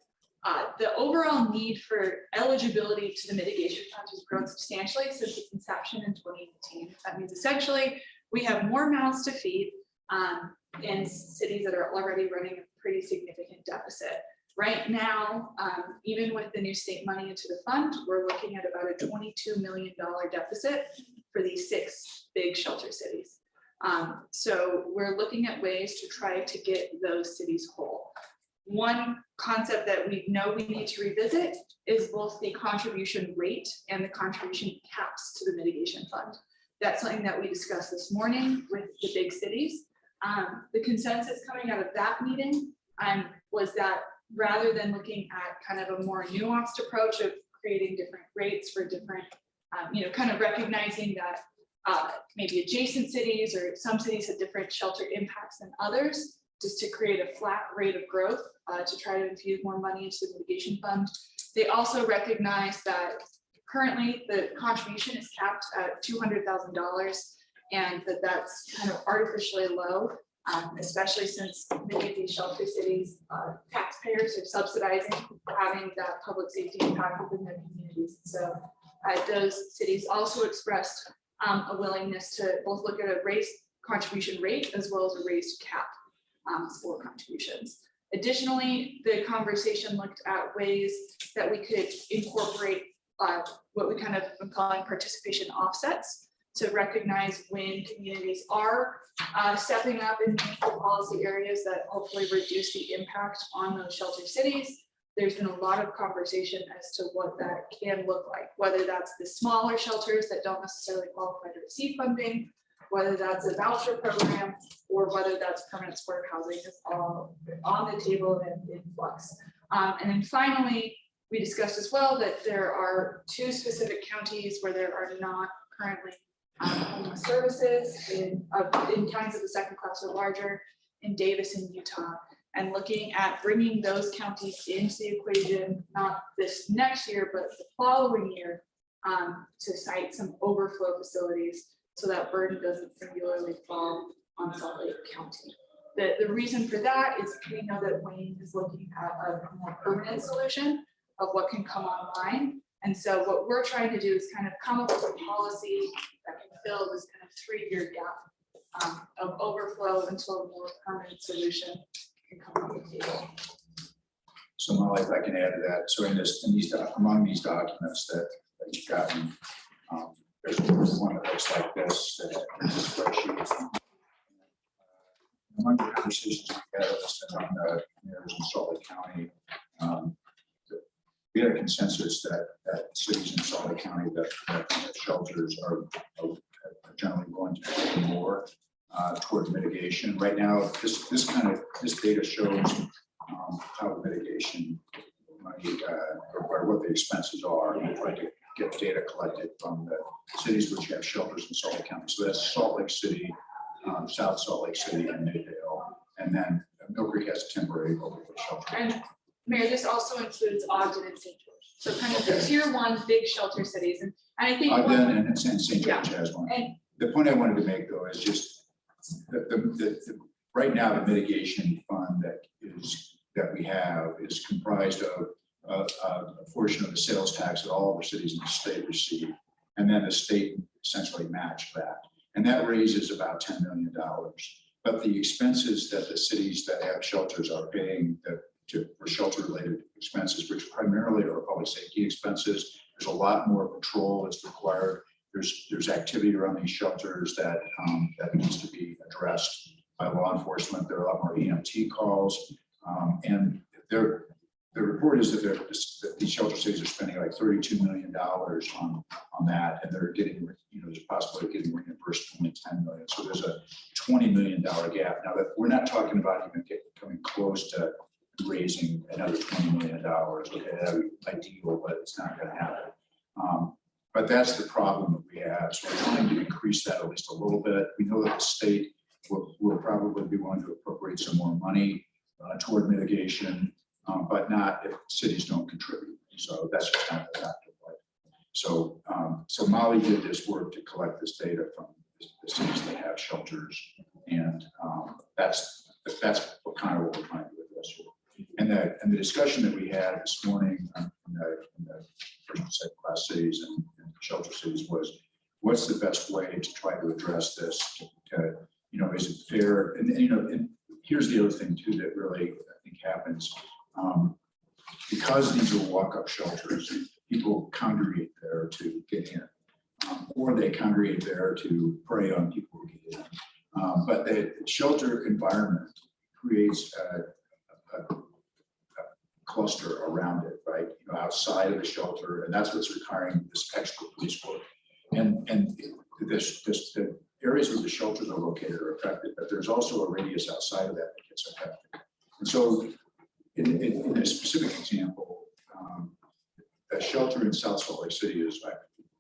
The overall need for eligibility to the mitigation fund has grown substantially since its inception in 2018. That means essentially we have more mouths to feed in cities that are already running a pretty significant deficit. Right now, even with the new state money into the fund, we're looking at about a $22 million deficit for these 6 big shelter cities. So we're looking at ways to try to get those cities whole. One concept that we know we need to revisit is both the contribution rate and the contribution caps to the mitigation fund. That's something that we discussed this morning with the big cities. The consensus coming out of that meeting was that rather than looking at kind of a more nuanced approach of creating different rates for different, kind of recognizing that maybe adjacent cities or some cities have different shelter impacts than others, just to create a flat rate of growth to try to infuse more money into the mitigation fund. They also recognize that currently the contribution is capped at $200,000 and that's kind of artificially low, especially since many of these shelter cities, taxpayers are subsidizing having that public safety impact within their communities. So those cities also expressed a willingness to both look at a raised contribution rate as well as a raised cap for contributions. Additionally, the conversation looked at ways that we could incorporate what we kind of been calling participation offsets to recognize when communities are stepping up in meaningful policy areas that hopefully reduce the impact on those shelter cities. There's been a lot of conversation as to what that can look like, whether that's the smaller shelters that don't necessarily qualify to receive funding, whether that's a voucher program, or whether that's permanent supportive housing. Is all on the table and in flux. And then finally, we discussed as well that there are 2 specific counties where there are not currently homeless services in counties of the second class or larger, in Davis and Utah, and looking at bringing those counties into the equation, not this next year, but the following year, to cite some overflow facilities so that burden doesn't singularly fall on Salt Lake County. The reason for that is we know that Wayne is looking at a more permanent solution of what can come online. And so what we're trying to do is kind of come up with a policy that can fill this kind of 3-year gap of overflow until a more permanent solution can come on the table. So Molly, if I can add to that, so among these documents that you've gotten, there's one that looks like this, that is a spreadsheet. Among the conversations we had on the mayors in Salt Lake County, we had a consensus that cities in Salt Lake County that have shelters are generally going to do more toward mitigation. Right now, this data shows how mitigation money or what the expenses are. We're trying to get data collected from the cities which have shelters in Salt Lake County. So that's Salt Lake City, South Salt Lake City, and Midvale, and then Mill Creek has a temporary public shelter. And Mayor, this also includes Ogden and St. George. So kind of the tier 1 big shelter cities. And I think. Ogden and St. George has one. And The point I wanted to make though is just right now, the mitigation fund that we have is comprised of a portion of the sales tax that all of the cities in the state receive. And then the state essentially matched that. And that raises about $10 million. But the expenses that the cities that have shelters are paying for shelter related expenses, which primarily are public safety expenses, there's a lot more patrol that's required. There's activity around these shelters that needs to be addressed by law enforcement. There are a lot more EMT calls. And the report is that these shelter cities are spending like $32 million on that, and they're getting, there's a possibility of getting reimbursed only $10 million. So there's a $20 million gap. Now that we're not talking about even coming close to raising another $20 million. Okay, that would be ideal, but it's not going to happen. But that's the problem that we have. So we're trying to increase that at least a little bit. We know that the state will probably be willing to appropriate some more money toward mitigation, but not if cities don't contribute. So that's just kind of the fact of life. So, so Molly did this work to collect this data from the cities that have shelters, and that's what kind of what we're trying to address here. And the discussion that we had this morning in the first and second class cities and shelter cities was, what's the best way to try to address this? Is it fair? And here's the other thing too that really I think happens. Because these are walk-up shelters, people congregate there to get in, or they congregate there to prey on people who get in. But the shelter environment creates a cluster around it, right? Outside of the shelter, and that's what's requiring this extra police work. And the areas where the shelters are located are affected, but there's also a radius outside of that gets affected. And so, in a specific example, a shelter in South Salt Lake City is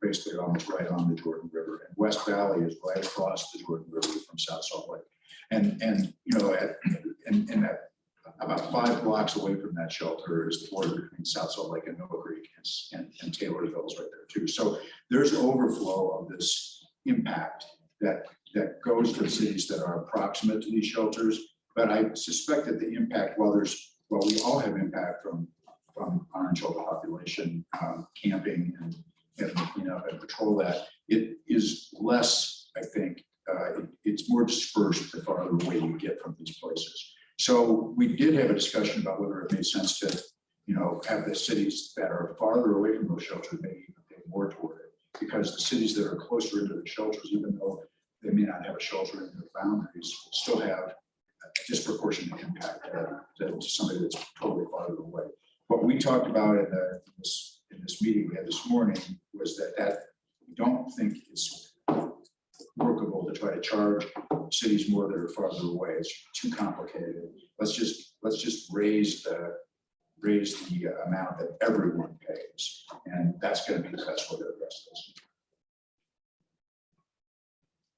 basically almost right on the Jordan River, and West Valley is right across the Jordan River from South Salt Lake. And about 5 blocks away from that shelter is the border between South Salt Lake and Mill Creek, and Taylorsville is right there too. So there's overflow of this impact that goes to the cities that are proximate to these shelters. But I suspect that the impact, while we all have impact from our unsheltered population, camping and patrol that, it is less, I think, it's more dispersed the farther away you get from these places. So we did have a discussion about whether it made sense to, have the cities that are farther away from those shelters maybe pay more toward it, because the cities that are closer into the shelters, even though they may not have a shelter in their boundaries, still have a disproportionate impact to somebody that's totally farther away. What we talked about in this meeting we had this morning was that we don't think it's workable to try to charge cities more that are farther away. It's too complicated. Let's just raise the amount that everyone pays, and that's going to be the best way to address this.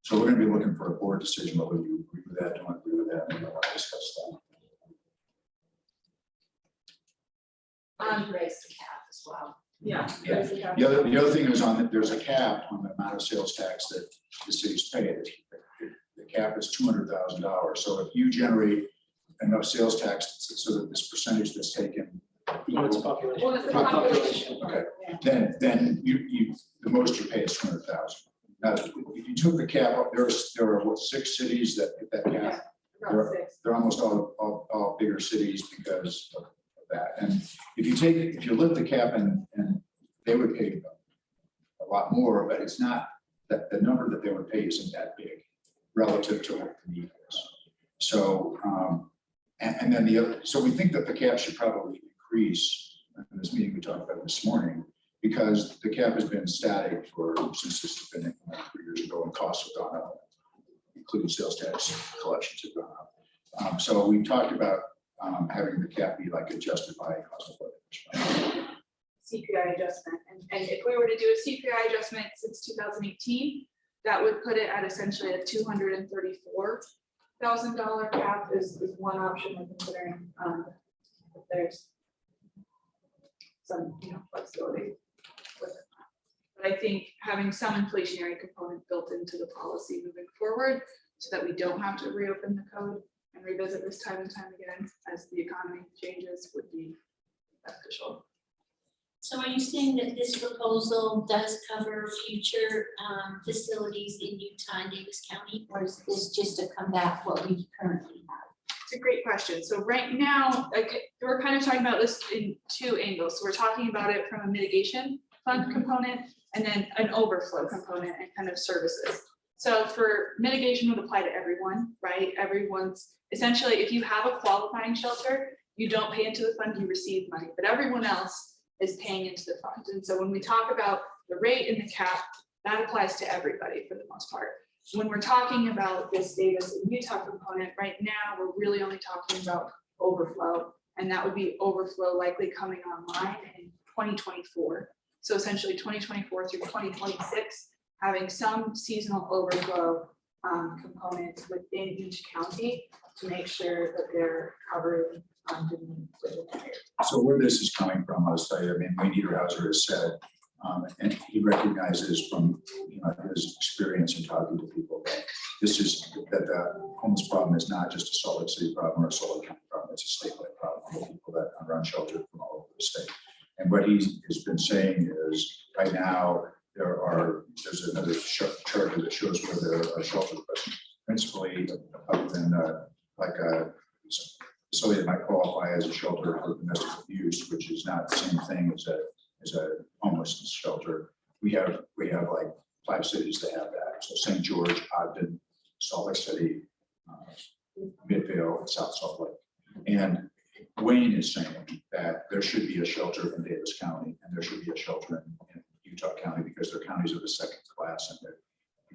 So we're going to be looking for a board decision whether you agree with that, don't agree with that, and we'll discuss that. Raise the cap as well. Yeah. Yeah. The other thing is there's a cap on the amount of sales tax that the cities pay. The cap is $200,000. So if you generate enough sales tax so that this percentage that's taken, Well, it's the population. okay, then you the most you pay is $200,000. Now, if you took the cap up, there are what, 6 cities that hit that cap. About 6. They're almost all bigger cities because of that. And if you lift the cap and they would pay a lot more, but it's not, that the number that they would pay isn't that big relative to what the need is. So, and then the other, so we think that the cap should probably increase. In this meeting we talked about this morning, because the cap has been static since this has been implemented 3 years ago, and costs have gone up, including sales tax collections have gone up. So we talked about having the cap be like adjusted by cost of living. CPI adjustment, and if we were to do a CPI adjustment since 2018, that would put it at essentially a $234,000 cap is one option we're considering. If there's some, flexibility with it. But I think having some inflationary component built into the policy moving forward, so that we don't have to reopen the code and revisit this time and time again as the economy changes, would be beneficial. So are you saying that this proposal does cover future facilities in Utah and Davis County, or is this just to combat what we currently have? It's a great question. So right now, we're kind of talking about this in two angles. So we're talking about it from a mitigation fund component and then an overflow component and kind of services. So for mitigation would apply to everyone, right? Everyone's essentially, if you have a qualifying shelter, you don't pay into the fund, you receive money, but everyone else is paying into the fund. And so when we talk about the rate and the cap, that applies to everybody for the most part. When we're talking about this Davis and Utah component, right now, we're really only talking about overflow, and that would be overflow likely coming online in 2024. So essentially 2024 through 2026, having some seasonal overflow component within each county to make sure that they're covered. So where this is coming from, I'll tell you, I mean, Wayne Niederhauser has said, and he recognizes from his experience in talking to people that the homeless problem is not just a Salt Lake City problem or a Salt Lake County problem, it's a statewide problem for people that are unsheltered from all over the state. And what he has been saying is right now there's another chart that shows where there are shelters, but principally other than like a facility that might qualify as a shelter for domestic abuse, which is not the same thing as a homelessness shelter. We have like 5 cities that have that. So St. George, Ogden, Salt Lake City, Midvale, and South Salt Lake. And Wayne is saying that there should be a shelter in Davis County and there should be a shelter in Utah County because they're counties of the second class and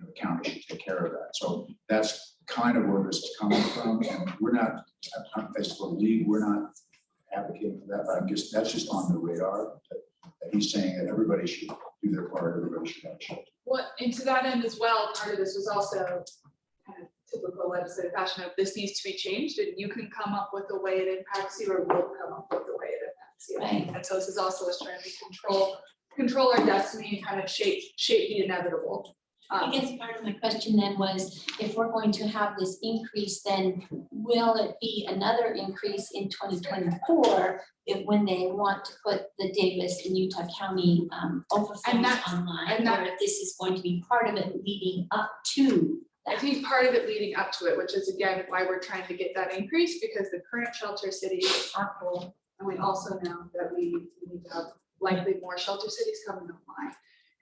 the county should take care of that. So that's kind of where this is coming from. And we're not, as the league, we're not advocating for that, but that's just on the radar. That he's saying that everybody should do their part, everybody should have a shelter. Well, and to that end as well, part of this was also kind of typical legislative fashion of this needs to be changed, and you can come up with a way it impacts you, or we'll come up with a way it impacts you. Right. And so this is also us trying to control our destiny and kind of shape the inevitable. I guess part of my question then was, if we're going to have this increase, then will it be another increase in 2024 when they want to put the Davis and Utah County overflows online, or if this is going to be part of it leading up to that? I think part of it leading up to it, which is again why we're trying to get that increase, because the current shelter cities aren't full, and we also know that we need to have likely more shelter cities coming online.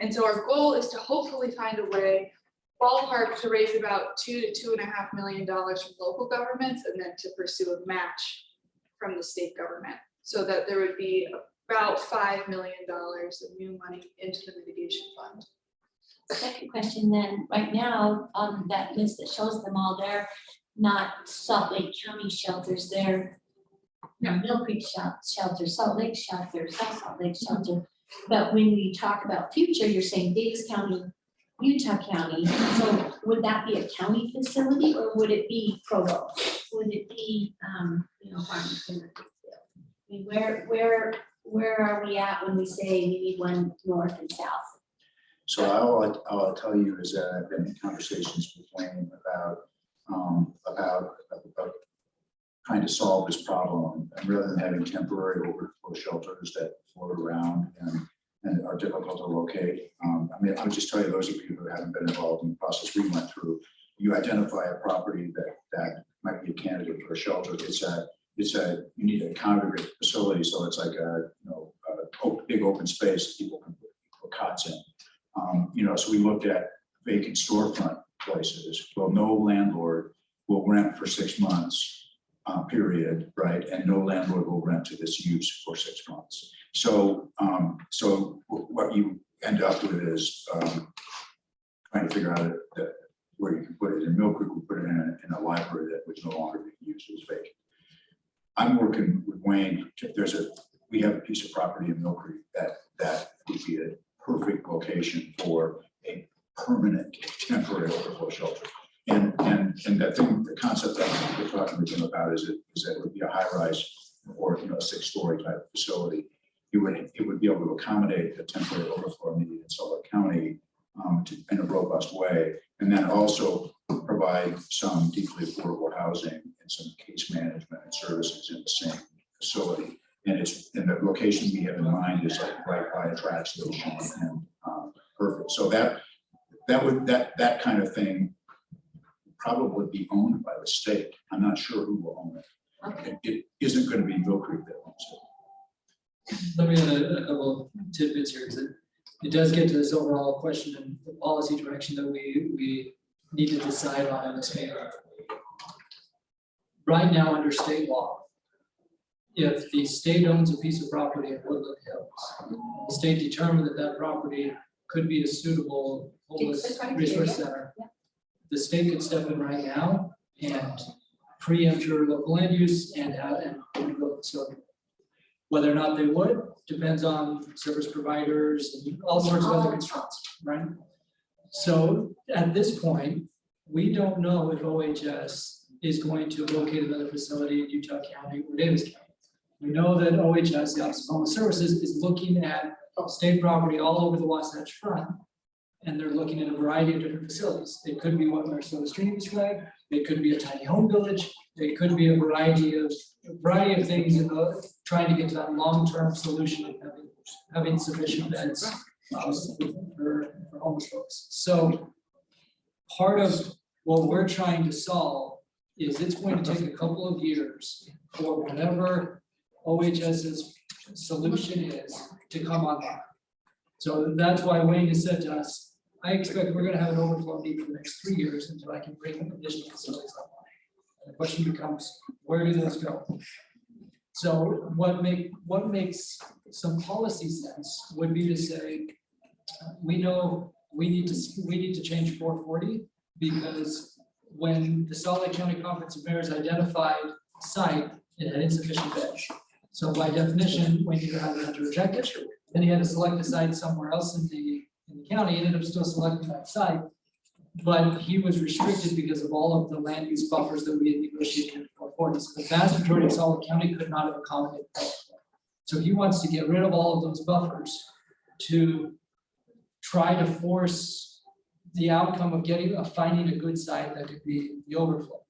And so our goal is to hopefully find a way, ballpark, to raise about $2 to $2.5 million from local governments, and then to pursue a match from the state government, so that there would be about $5 million of new money into the mitigation fund. Second question then, right now, on that list that shows them all, they're not Salt Lake County shelters, they're Mill Creek shelter, Salt Lake shelter, South Salt Lake shelter. But when we talk about future, you're saying Davis County, Utah County, so would that be a county facility or would it be Provo? Would it be, Farmington? I mean, where are we at when we say we need one north and south? So all I'll tell you is that I've been in conversations with Wayne about trying to solve this problem, and rather than having temporary overflow shelters that float around and are difficult to locate. I mean, I'll just tell you, those of you who haven't been involved in the process we went through, you identify a property that might be a candidate for a shelter. you need a congregate facility, so it's like big open space that people can put cots in. So we looked at vacant storefront places. Well, no landlord will rent for 6 months, period, right? And no landlord will rent to this use for 6 months. So what you end up with is trying to figure out where you can put it. In Mill Creek, we put it in a library that was no longer being used, it was vacant. I'm working with Wayne. We have a piece of property in Mill Creek that would be a perfect location for a permanent temporary overflow shelter. And the concept that we're talking with him about is that it would be a high-rise or 6-story type facility. It would be able to accommodate the temporary overflow needed in Salt Lake County in a robust way, and then also provide some deeply affordable housing and some case management and services in the same facility. And the location we have in mind is like right by a track station and perfect. So that kind of thing probably be owned by the state. I'm not sure who will own it. Okay. It isn't going to be Mill Creek that owns it. Let me add a couple tidbits here, because it does get to this overall question and the policy direction that we need to decide on in this matter. Right now, under state law, if the state owns a piece of property in Woodland Hills, the state determined that property could be a suitable homeless resource center, the state could step in right now and preempt your local land use and build a facility. Whether or not they would depends on service providers and all sorts of other constraints, right? So at this point, we don't know if OHS is going to locate another facility in Utah County or Davis County. We know that OHS, the Office of Homeless Services, is looking at state property all over the Wasatch Front, and they're looking at a variety of different facilities. It could be what Marcelo Stream described. It could be a tiny home village. It could be a variety of things in trying to get to that long-term solution of having sufficient beds for homeless folks. So part of what we're trying to solve is it's going to take a couple of years for whatever OHS's solution is to come online. So that's why Wayne has said to us, I expect we're going to have an overflow need for the next 3 years until I can bring additional facilities online. And the question becomes, where do those go? So what makes some policy sense would be to say, we know we need to change 440 because when the Salt Lake County Conference of Mayors identified a site, it had insufficient beds. So by definition, we either had to reject it, then he had to select a site somewhere else in the county. He ended up still selecting that site, but he was restricted because of all of the land use buffers that we had negotiated in 440. So the vast majority of Salt Lake County could not have accommodated that. So he wants to get rid of all of those buffers to try to force the outcome of finding a good site that could be the overflow.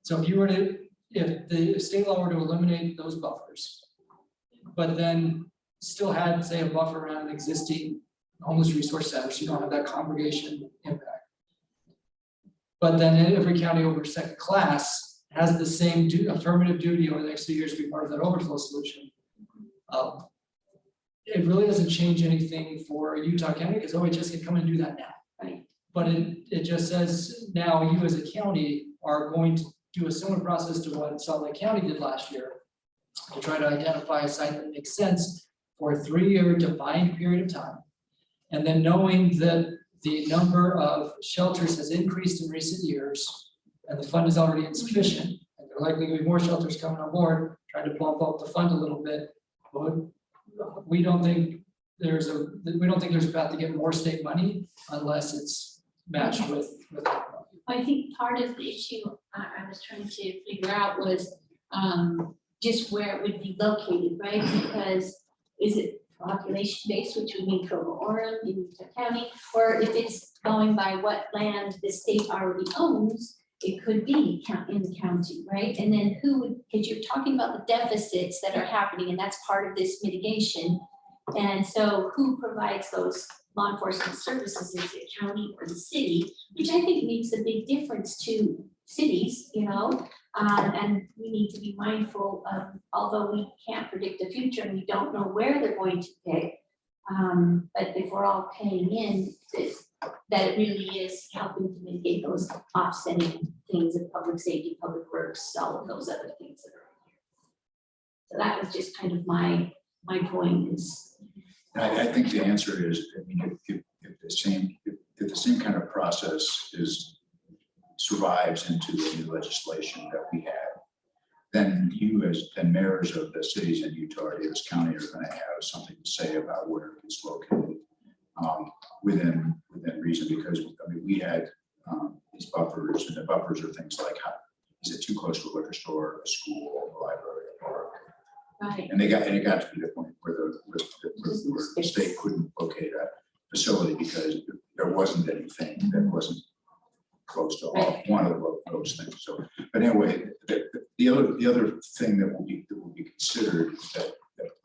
So if the state law were to eliminate those buffers, but then still had, say, a buffer around an existing homeless resource center, so you don't have that congregation impact. But then every county over second class has the same affirmative duty over the next 2 years to be part of that overflow solution. It really doesn't change anything for Utah County because OHS can come and do that now. Right. But it just says now you as a county are going to do a similar process to what Salt Lake County did last year to try to identify a site that makes sense for a 3-year defined period of time. And then knowing that the number of shelters has increased in recent years and the fund is already insufficient, and there are likely to be more shelters coming on board, trying to bump up the fund a little bit. But we don't think there's a path to get more state money unless it's matched with. I think part of the issue I was trying to figure out was just where it would be located, right? Because is it population based, which would mean Provo, Orem, in Utah County, or if it's going by what land the state already owns, it could be in the county, right? And then who would, because you're talking about the deficits that are happening, and that's part of this mitigation. And so who provides those law enforcement services? Is it county or the city? Which I think makes a big difference to cities, And we need to be mindful of, although we can't predict the future and we don't know where they're going to pick. But if we're all paying in, that it really is helping to mitigate those offsetting things of public safety, public works, all of those other things that are in here. So that was just kind of my point is. I think the answer is, I mean, if the same kind of process survives into the new legislation that we have, then you then mayors of the cities in Utah or Davis County are going to have something to say about where it's located within reason, because I mean, we had these buffers, and the buffers are things like, is it too close to a liquor store, a school, a library, a park? Right. And it got to be the point where the state couldn't locate a facility because there wasn't anything that wasn't close to one of those things. So, but anyway, the other thing that will be considered that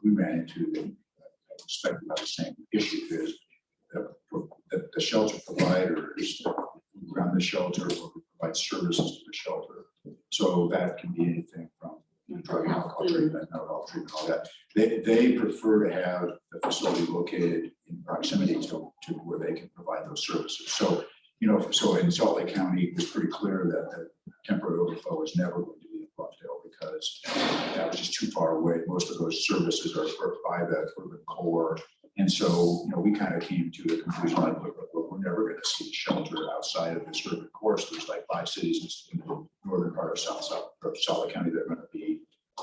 we ran into, that I suspect about the same issue, is the shelter providers run the shelter or provide services to the shelter. So that can be anything from drug and alcohol treatment, alcohol treatment, all that. They prefer to have the facility located in proximity to where they can provide those services. So, you know, so in Salt Lake County, it was pretty clear that the temporary overflow was never going to be in Bluffdale because that was just too far away. Most of those services are by the urban core. And so, you know, we kind of came to the conclusion like, look, we're never going to see shelter outside of this urban core. So there's like 5 cities in the northern part of Salt Lake County that are going to be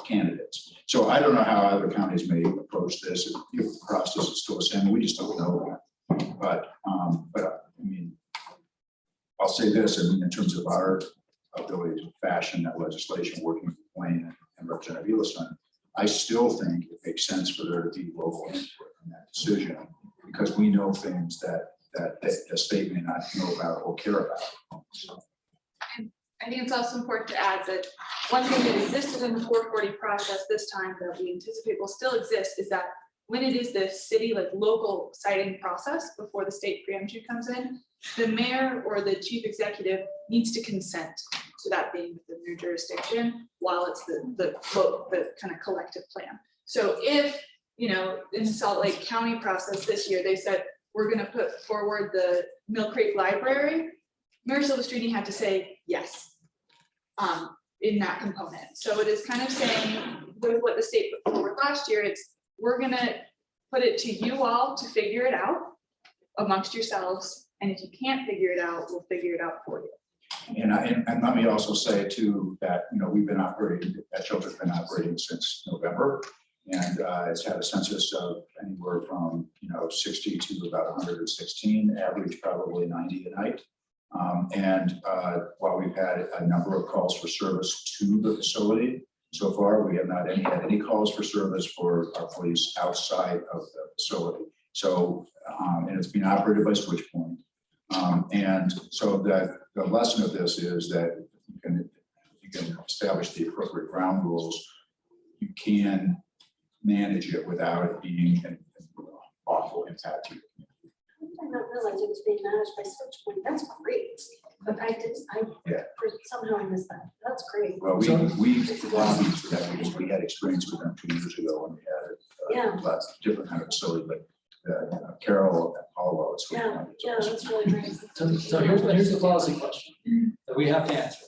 candidates. So I don't know how other counties may approach this. If the process is still the same, we just don't know that. But I mean, I'll say this, I mean, in terms of our ability to fashion that legislation, working with Wayne and Representative Edelson, I still think it makes sense for there to be local input in that decision, because we know things that the state may not know about or care about. So. I think it's also important to add that one thing that existed in the 440 process this time that we anticipate will still exist is that when it is the city, like local siting process before the state preemption comes in, the mayor or the chief executive needs to consent to that being within their jurisdiction while it's the kind of collective plan. So if, you know, in the Salt Lake County process this year, they said, we're going to put forward the Mill Creek Library, Mayor Silvestrini had to say yes in that component. So it is kind of saying with what the state put forward last year, it's we're going to put it to you all to figure it out amongst yourselves. And if you can't figure it out, we'll figure it out for you. And let me also say too that, you know, we've been operating, that shelter's been operating since November, and it's had a census of anywhere from, you know, 60 to about 116, average probably 90 a night. While we've had a number of calls for service to the facility, so far we have not had any calls for service for our police outside of the facility. So, and it's being operated by Switchpoint. And so that the lesson of this is that you can establish the appropriate ground rules. You can manage it without it being an awful impact to you. I did not realize it was being managed by Switchpoint. That's great. But somehow I missed that. That's great. Well, we lobbied for that because we had experience with them 2 years ago when we had a different kind of facility, but Carol at Paul. Yeah, that's really great. So here's the policy question that we have to answer.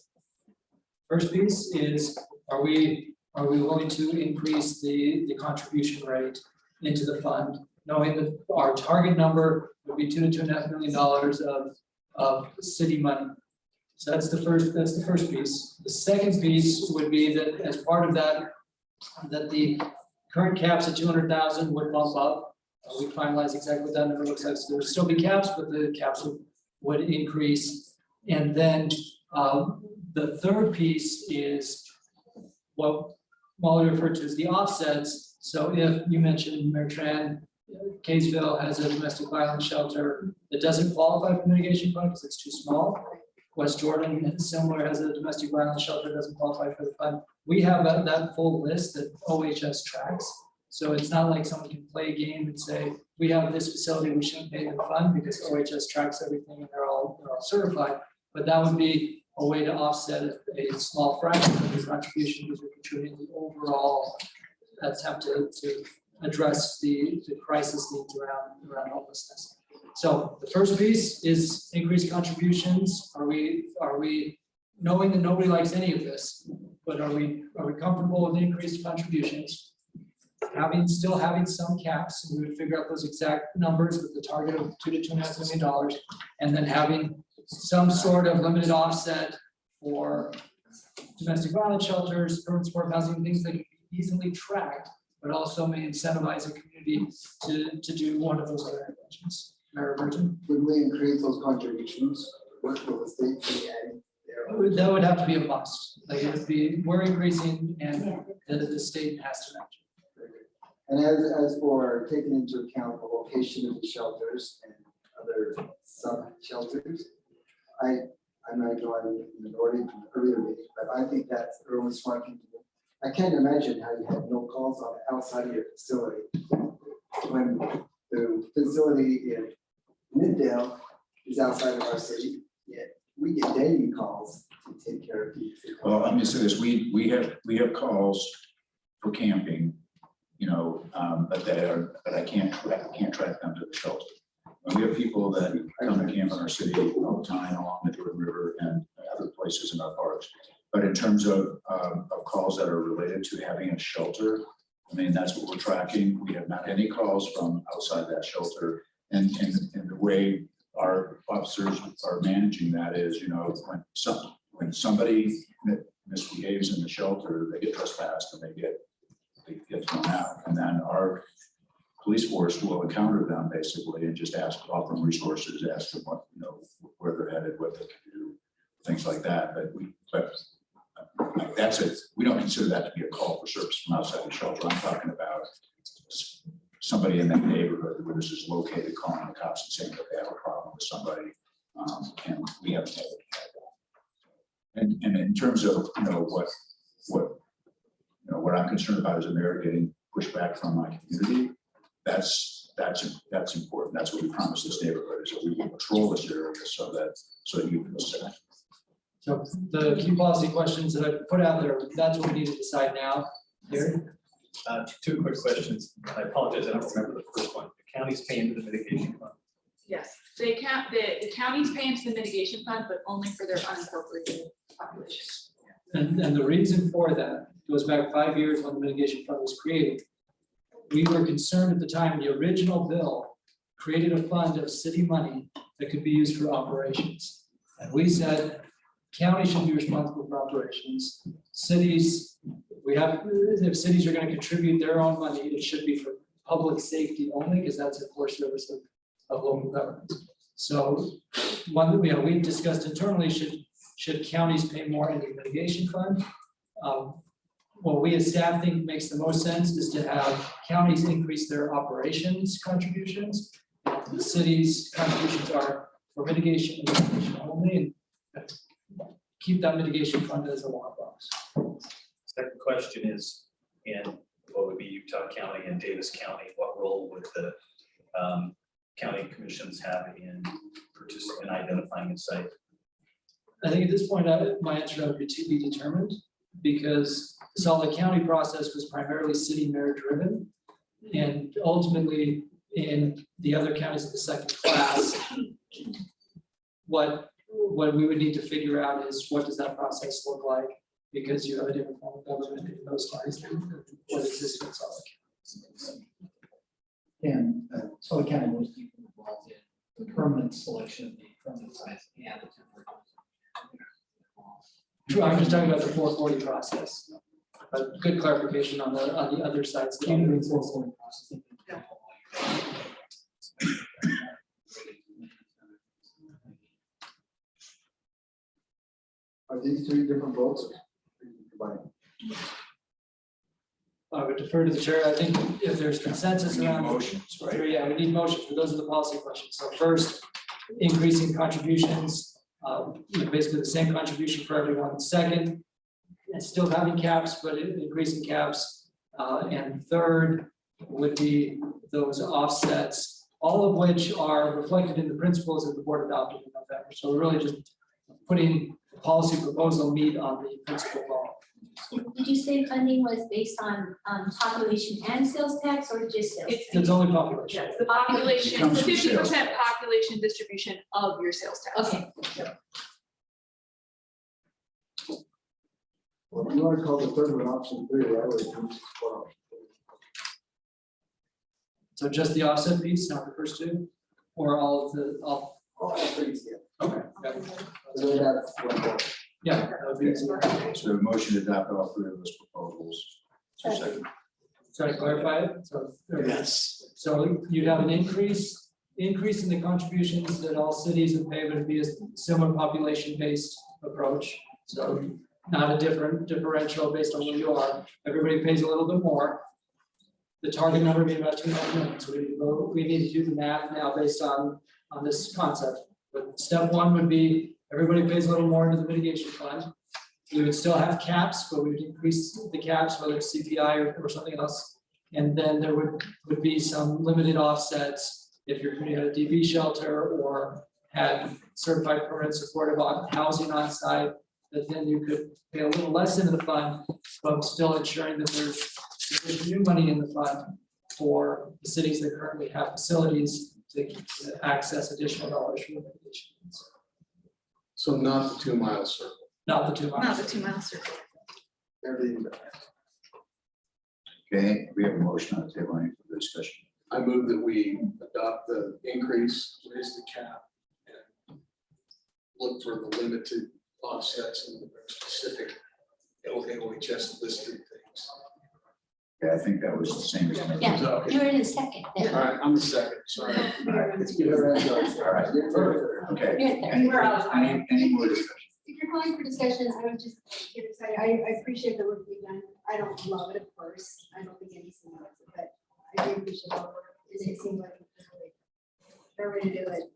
First piece is, are we willing to increase the contribution rate into the fund, knowing that our target number would be $2 to $2.5 million of city money? So that's the first piece. The second piece would be that as part of that, that the current caps at 200,000 would bump up. We finalize exactly what that number looks like. So there would still be caps, but the caps would increase. And then the third piece is what Molly referred to as the offsets. So if you mentioned Mayor Tran, Kaysville has a domestic violence shelter that doesn't qualify for mitigation fund because it's too small. West Jordan, similar, has a domestic violence shelter, doesn't qualify for the fund. We have that full list that OHS tracks. So it's not like someone can play a game and say, we have this facility, we shouldn't pay the fund because OHS tracks everything and they're all certified. But that would be a way to offset a small fraction of the contribution because we're contributing the overall attempt to address the crisis needs around homelessness. So the first piece is increased contributions. Are we knowing that nobody likes any of this, but are we comfortable with increased contributions? Still having some caps, and we would figure out those exact numbers with the target of $2 to $2.5 million, and then having some sort of limited offset for domestic violence shelters, permanent support housing, things that can be easily tracked, but also may incentivize a community to do one of those other interventions. Mayor Burton? When we increase those contributions, what will the state be adding there? That would have to be a must. Like it would be, we're increasing and the state has to match. And as for taking into account the location of the shelters and other sub-shelters, I might go on the minority from the earlier meeting, but I think that's the really smart thing to do. I can't imagine how you have no calls on the outside of your facility when the facility in Middale is outside of our city, yet we get daily calls to take care of people. Well, I'm gonna say this, we have calls for camping, you know, but I can't track them to the shelter. And we have people that come and camp in our city all the time along the Jordan River and other places in our parks. But in terms of calls that are related to having a shelter, I mean, that's what we're tracking. We have not any calls from outside that shelter. And the way our officers are managing that is, you know, when somebody misbehaves in the shelter, they get trespassed and they get thrown out. And then our police force will encounter them basically and just offer them resources, ask them what, you know, where they're headed, what they can do, things like that. But that's it. We don't consider that to be a call for service from outside the shelter. I'm talking about somebody in that neighborhood where this is located, calling the cops and saying that they have a problem with somebody, and we haven't had it. And in terms of, you know, what I'm concerned about as a mayor getting pushback from my community, that's important. That's what we promised this neighborhood, is that we will patrol this area so that you can listen. So the key policy questions that I put out there, that's what we need to decide now. Here. Two quick questions. I apologize, I don't remember the first one. The county's paying into the mitigation fund. Yes, they can't, the counties pay into the mitigation fund, but only for their unincorporated population. And the reason for that goes back 5 years when the mitigation fund was created. We were concerned at the time, the original bill created a fund of city money that could be used for operations. And we said, county should be responsible for operations. Cities, if cities are going to contribute their own money, it should be for public safety only, because that's a core service of local government. So one that we discussed internally, should counties pay more into the mitigation fund? What we as staff think makes the most sense is to have counties increase their operations contributions. The city's contributions are for mitigation and mitigation only, and keep that mitigation fund as a lockbox. Second question is, in what would be Utah County and Davis County, what role would the county commissions have in identifying a site? I think at this point, my answer would be to be determined, because the Salt Lake County process was primarily city mayor driven. And ultimately, in the other counties of the second class, what we would need to figure out is, what does that process look like? Because you have a different form of government in those counties than what exists in Salt Lake. And Salt Lake County was deeply involved in the permanent selection of the permanent sites and the temporary. True, I'm just talking about the 440 process. But good clarification on the other sides. Are these three different votes? I would defer to the chair. I think if there's consensus around motions, right? Yeah, we need motions, but those are the policy questions. So first, increasing contributions, basically the same contribution for everyone. Second, and still having caps, but increasing caps. And third would be those offsets, all of which are reflected in the principles that the board adopted in November. So we're really just putting policy proposal meat on the principal bone. Did you say funding was based on population and sales tax or just sales? It's only population. Yes, the population, Comes the from sales. 50% population distribution of your sales tax. Okay. Well, if you want to call the third one option 3, I would choose option 3. So just the offset piece, not the first two, or all of the, all? All things, yeah. Okay. Yeah. So that's one more. Yeah, that would be easier. So the motion to adopt all 3 of those proposals. So second. Try to clarify it, so. Yes. So you'd have an increase in the contributions that all cities would pay, but it'd be a similar population-based approach. So not a different differential based on where you are. Everybody pays a little bit more. The target number being about 2.5 million. So we need to do the math now based on this concept. But step one would be everybody pays a little more into the mitigation fund. We would still have caps, but we would increase the caps, whether it's CPI or something else. And then there would be some limited offsets if you're putting a DV shelter or had certified permanent supportive housing on site, that then you could pay a little less into the fund, but still ensuring that there's sufficient new money in the fund for the cities that currently have facilities to access additional dollars from the mitigation funds. So not the 2 mile circle. Not the 2 miles. Not the 2 mile circle. Everything. Okay, we have a motion on the table. Any further discussion? I move that we adopt the increase, raise the cap, and look for the limited offsets and the very specific LHS listed things. Yeah, I think that was the same. Yeah, you're in a second All there. right, I'm the second, sorry. Let's get our hands on it. All right. Okay. You're there. Any We're out of time. more discussion? If you're calling for discussion, I would just get excited. I appreciate the work we've done. I don't love it, of course. I don't think anything loves it, but I do appreciate all the work. It seems like they're ready to do it.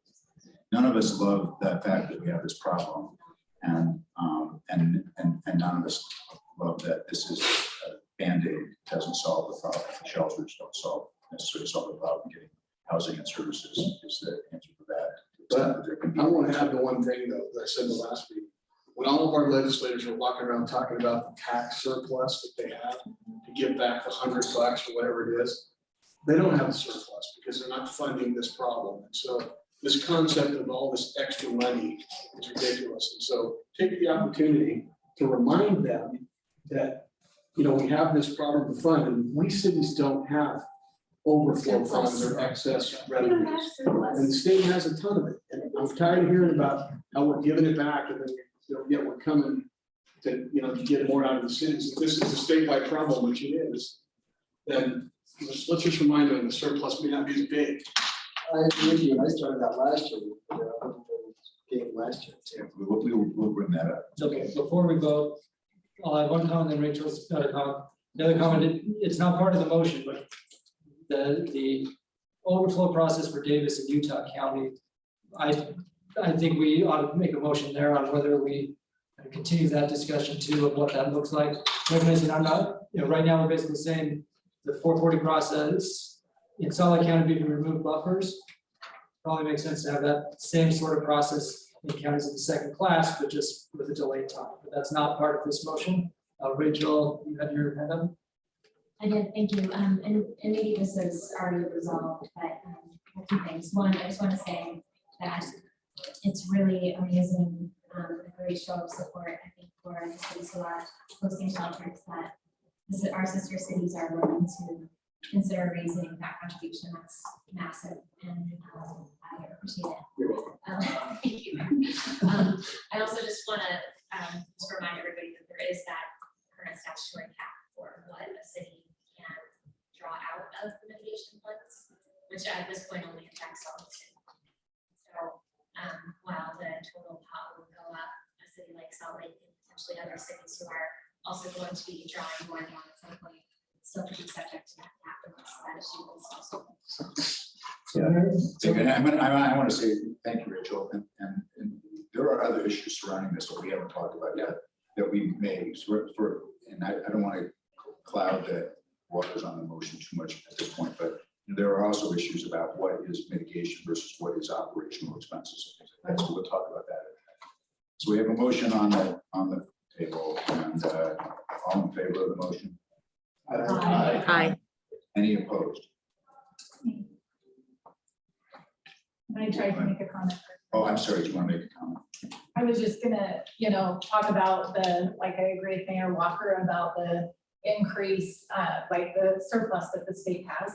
None of us love the fact that we have this problem, and none of us love that this is a Band-Aid, doesn't solve the problem. Shelters don't necessarily solve the problem. Getting housing and services is the answer for that. But I want to add the one thing though, that I said the last week. When all of our legislators are walking around talking about the tax surplus that they have to give back $100 or whatever it is, they don't have a surplus because they're not funding this problem. And so this concept of all this extra money is ridiculous. And so take the opportunity to remind them that, you know, we have this problem to fund, and we cities don't have overflow funds or excess revenues. And the state has a ton of it. And I'm tired of hearing about how we're giving it back and then, you know, yet we're coming to, you know, to get more out of the cities. If this is a statewide problem, which it is, then let's just remind them the surplus may not be as big. I agree with you. I started that last year. Game last year. Yeah, we'll bring that up. Okay, before we vote, I'll have one comment, then Rachel's comment. The other comment, it's not part of the motion, but the overflow process for Davis and Utah County, I think we ought to make a motion there on whether we continue that discussion too of what that looks like. Recognizing I'm not, you know, right now we're basically saying the 440 process in Solid County, we can remove buffers. Probably makes sense to have that same sort of process in counties in the second class, but just with a delayed time. But that's not part of this motion. Rachel, you had your hand up? I did, thank you. And maybe this is already resolved, but two things. One, I just want to say that it's really amazing, a great show of support, I think, for the cities who are hosting shelters, that our sister cities are willing to consider raising that contribution. That's massive, and I appreciate it. Thank you. I also just want to just remind everybody that there is that current statutory cap for what a city can draw out of the mitigation funds, which at this point only affects all the cities. So while the total pot will go up, a city like Salt Lake and potentially other cities who are also going to be drawing more and more at some point, still to be subject to that cap unless that issue is also. Yeah, I want to say thank you, Rachel, and there are other issues surrounding this that we haven't talked about yet that we may and I don't want to cloud the waters on the motion too much at this point, but there are also issues about what is mitigation versus what is operational expenses. So we'll talk about that So we have a motion on the table, and all in favor of the motion? Aye. Any opposed? I tried to make a comment. Oh, I'm sorry, do you want to make a comment? I was just gonna, talk about like I agree with Mayor Walker about the increase, like the surplus that the state has.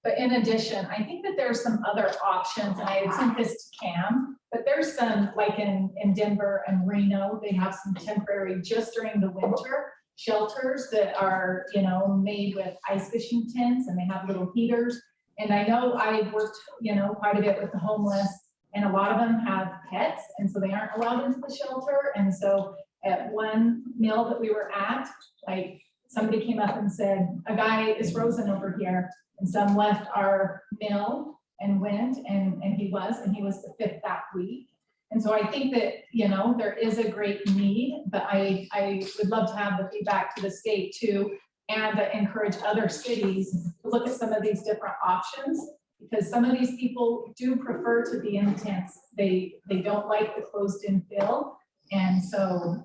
But in addition, I think that there are some other options, and I had sent this to Cam, but there's some, like in Denver and Reno, they have some temporary, just during the winter, shelters that are, made with ice fishing tents, and they have little heaters. And I know I've worked, quite a bit with the homeless, and a lot of them have pets, and so they aren't allowed into the shelter. And so at one meal that we were at, like somebody came up and said, a guy is frozen over here. And some left our mill and went, and he was the 5th that week. And so I think that, there is a great need, but I would love to have the feedback to the state too, and encourage other cities to look at some of these different options, because some of these people do prefer to be in tents. They don't like the closed-in feel. And so,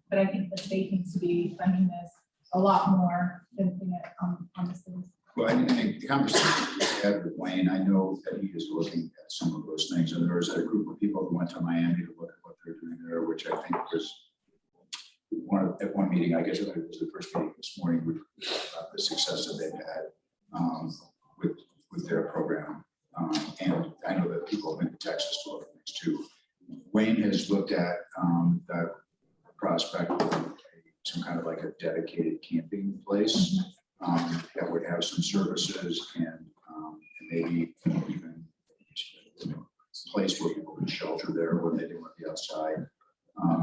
but I think the state needs to be funding this a lot more than putting it on the cities. Well, I think the conversation we had with Wayne, I know that he is looking at some of those things, and there was a group of people who went to Miami to look at what they're doing there, which I think was at one meeting, I guess it was the first meeting this morning, with the success that they've had with their program. And I know that people have been to Texas to look at things too. Wayne has looked at the prospect of some kind of like a dedicated camping place that would have some services and maybe even a place where people could shelter there when they didn't want to be outside.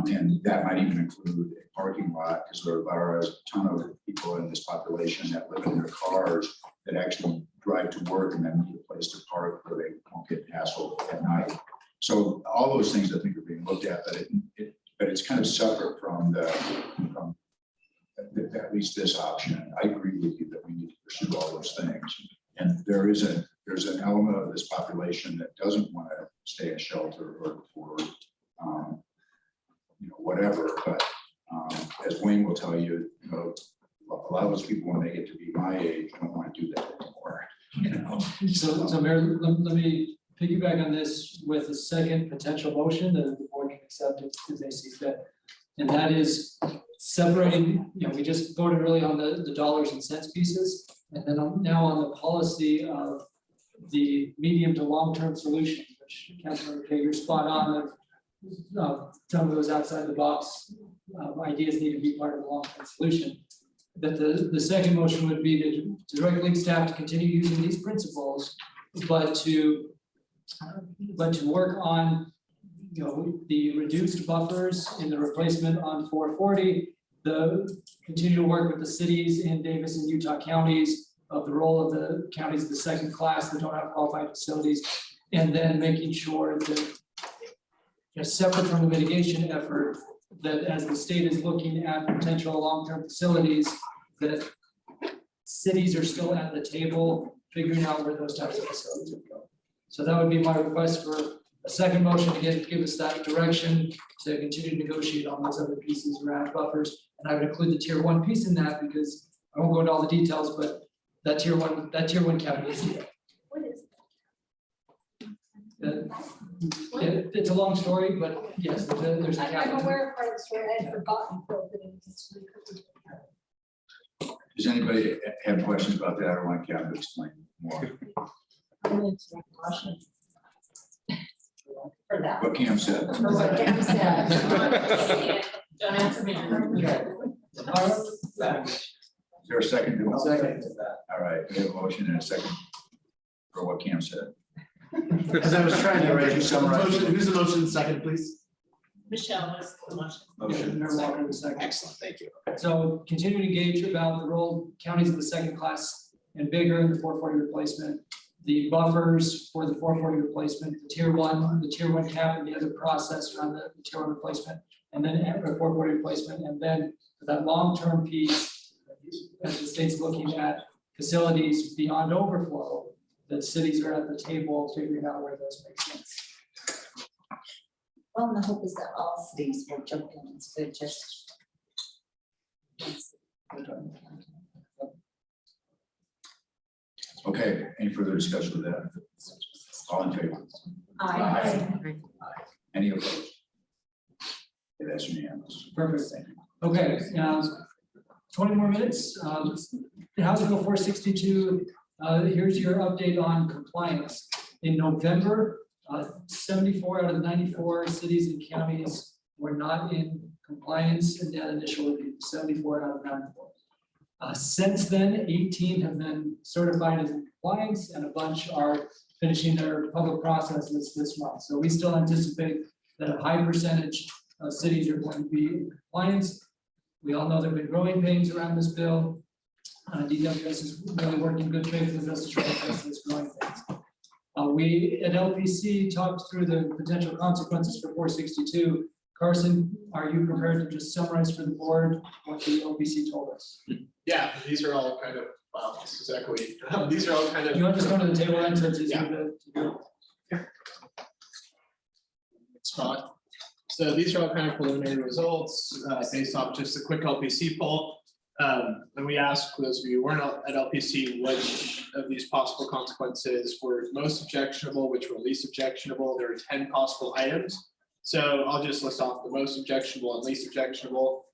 And that might even include a parking lot, because there are a ton of people in this population that live in their cars that actually drive to work and then need a place to park where they won't get hassled at night. So all those things I think are being looked at, but it's kind of separate from at least this option. I agree with you that we need to pursue all those things. And there's an element of this population that doesn't want to stay in shelter or whatever. But as Wayne will tell you, a lot of those people, when they get to be my age, don't want to do that anymore. So Mayor, let me piggyback on this with a second potential motion that the board can accept as they see fit. And that is separating, we just voted early on the dollars and cents pieces, and then now on the policy of the medium to long-term solutions, which Councilmember Kay, you're spot on of some of those outside the box ideas need to be part of the long-term solution. That the second motion would be to direct link staff to continue using these principles, but to work on the reduced buffers in the replacement on 440, continue to work with the cities in Davis and Utah counties of the role of the counties of the second class that don't have qualified facilities, and then making sure that separate from the mitigation effort, that as the state is looking at potential long-term facilities, that cities are still at the table figuring out where those types of facilities would go. So that would be my request for a second motion to give us that direction to continue to negotiate on those other pieces around buffers. And I would include the tier 1 piece in that, because I won't go into all the details, but that tier one category is there. What is It's a long story, but yes, there's a that? I'm category. aware of part of the story. I had forgotten. But it was- Does anybody have questions about that or want Kevin to explain more? For that. What Cam said. For what Cam said. Don't answer me. Is there a second? Second. All right, we have a motion and a second for what Cam said. Because I was trying to write Could you summarize? who's the motion second, please? Michelle was the motion. Motion. Mayor Walker, the second. Excellent, thank you. So continue to engage about the role counties of the second class and bigger in the 440 replacement, the buffers for the 440 replacement, the tier one cap and the other process around the tier 1 replacement, and then a 440 replacement, and then that long-term piece, as the state's looking at facilities beyond overflow, that cities are at the table figuring out where those make sense. Well, the hope is that all cities will jump in instead of just. Okay, any further discussion of that? All in favor? Aye. Any opposed? Okay, that's unanimous. Perfect. Okay, 20 more minutes. House Bill 462, here's your update on compliance. In November, 74 out of the 94 cities and counties were not in compliance in that initial review, 74 out of 94. Since then, 18 have been certified as in compliance and a bunch are finishing their public processes this month. So we still anticipate that a high percentage of cities are going to be in compliance. We all know there have been growing pains around this bill. DWS is really working good faith with us to try to address those growing pains. We at LPC talked through the potential consequences for 462. Carson, are you prepared to just summarize for the board what the LPC told us? Yeah, these are all kind of, wow, this is echoey. These are all kind of. You want to just go to the table and so it's easier to do? Spot. So these are all kind of preliminary results based off just a quick LPC poll. And we asked those of you who weren't at LPC, which of these possible consequences were most objectionable, which were least objectionable. There are 10 possible items. So I'll just list off the most objectionable and least objectionable.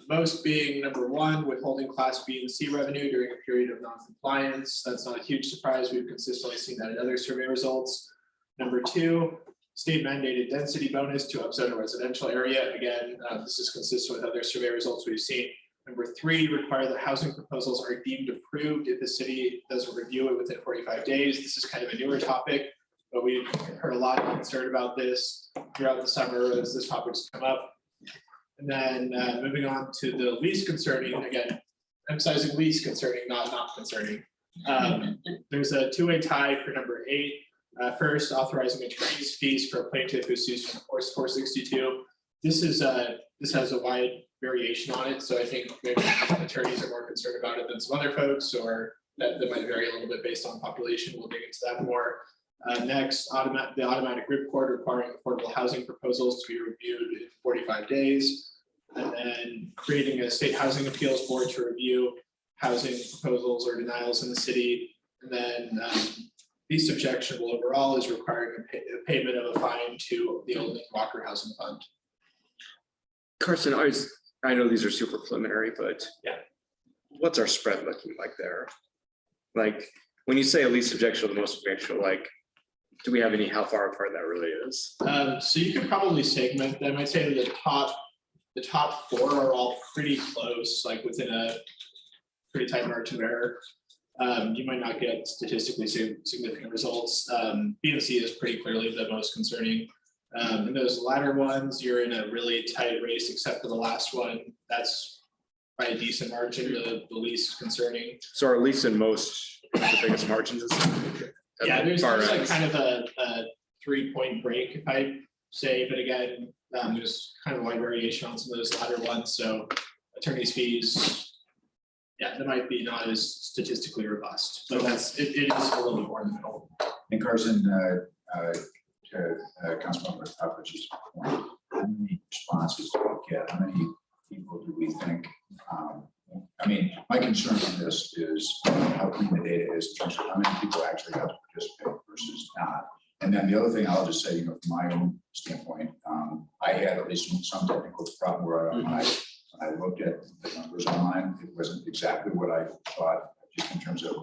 Most being number one, withholding Class B and C revenue during a period of non-compliance. That's not a huge surprise. We've consistently seen that in other survey results. Number two, state mandated density bonus to upzone a residential area. Again, this is consistent with other survey results we've seen. Number three, require that housing proposals are deemed approved if the city does a review it within 45 days. This is kind of a newer topic, but we've heard a lot of concern about this throughout the summer as this topic's come up. And then moving on to the least concerning, again, emphasizing least concerning, not concerning. There's a two-way tie for number 8. First, authorizing attorney's fees for a plaintiff who sues from 462. This has a wide variation on it, so I think maybe attorneys are more concerned about it than some other folks, or that might vary a little bit based on population. We'll dig into that more. Next, the automatic ripcord requiring affordable housing proposals to be reviewed in 45 days. And then creating a state housing appeals board to review housing proposals or denials in the city. And then least objectionable overall is requiring a payment of a fine to the Old Walker Housing Fund. Carson, I know these are super preliminary, but yeah, what's our spread looking like there? Like, when you say at least objectionable, the most objectionable, like, do we have any how far apart that really is? So you could probably segment them. I'd say the top 4 are all pretty close, like within a pretty tight margin of error. You might not get statistically significant results. B and C is pretty clearly the most concerning. And those latter ones, you're in a really tight race, except for the last one. That's by a decent margin, the least concerning. So our least and most, the biggest margins is. Yeah, there's like kind of a 3-point break, if I say, but again, there's kind of a wide variation on some of those latter ones. So attorney's fees, yeah, that might be not as statistically robust, but it is a little bit more in the middle. And Carson, Councilmember Upwich's point, how many responses do we get? How many people do we think? I mean, my concern on this is how clean the data is in terms of how many people actually got to participate versus not. And then the other thing I'll just say, from my own standpoint, I had at least some technical problem where when I looked at the numbers online, it wasn't exactly what I thought, just in terms of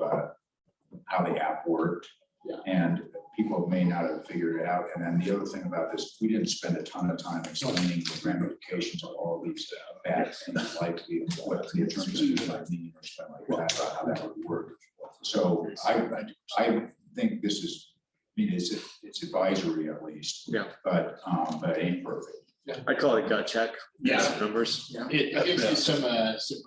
how the app worked. Yeah. And people may not have figured it out. And then the other thing about this, we didn't spend a ton of time explaining the ramifications of all these bad things, like what the attorneys do, like meeting or spend like that, about how that would work. So I think this is, it's advisory at least. Yeah. But it ain't perfect. I call it gut check. Yeah. Numbers. Yeah. It gives you some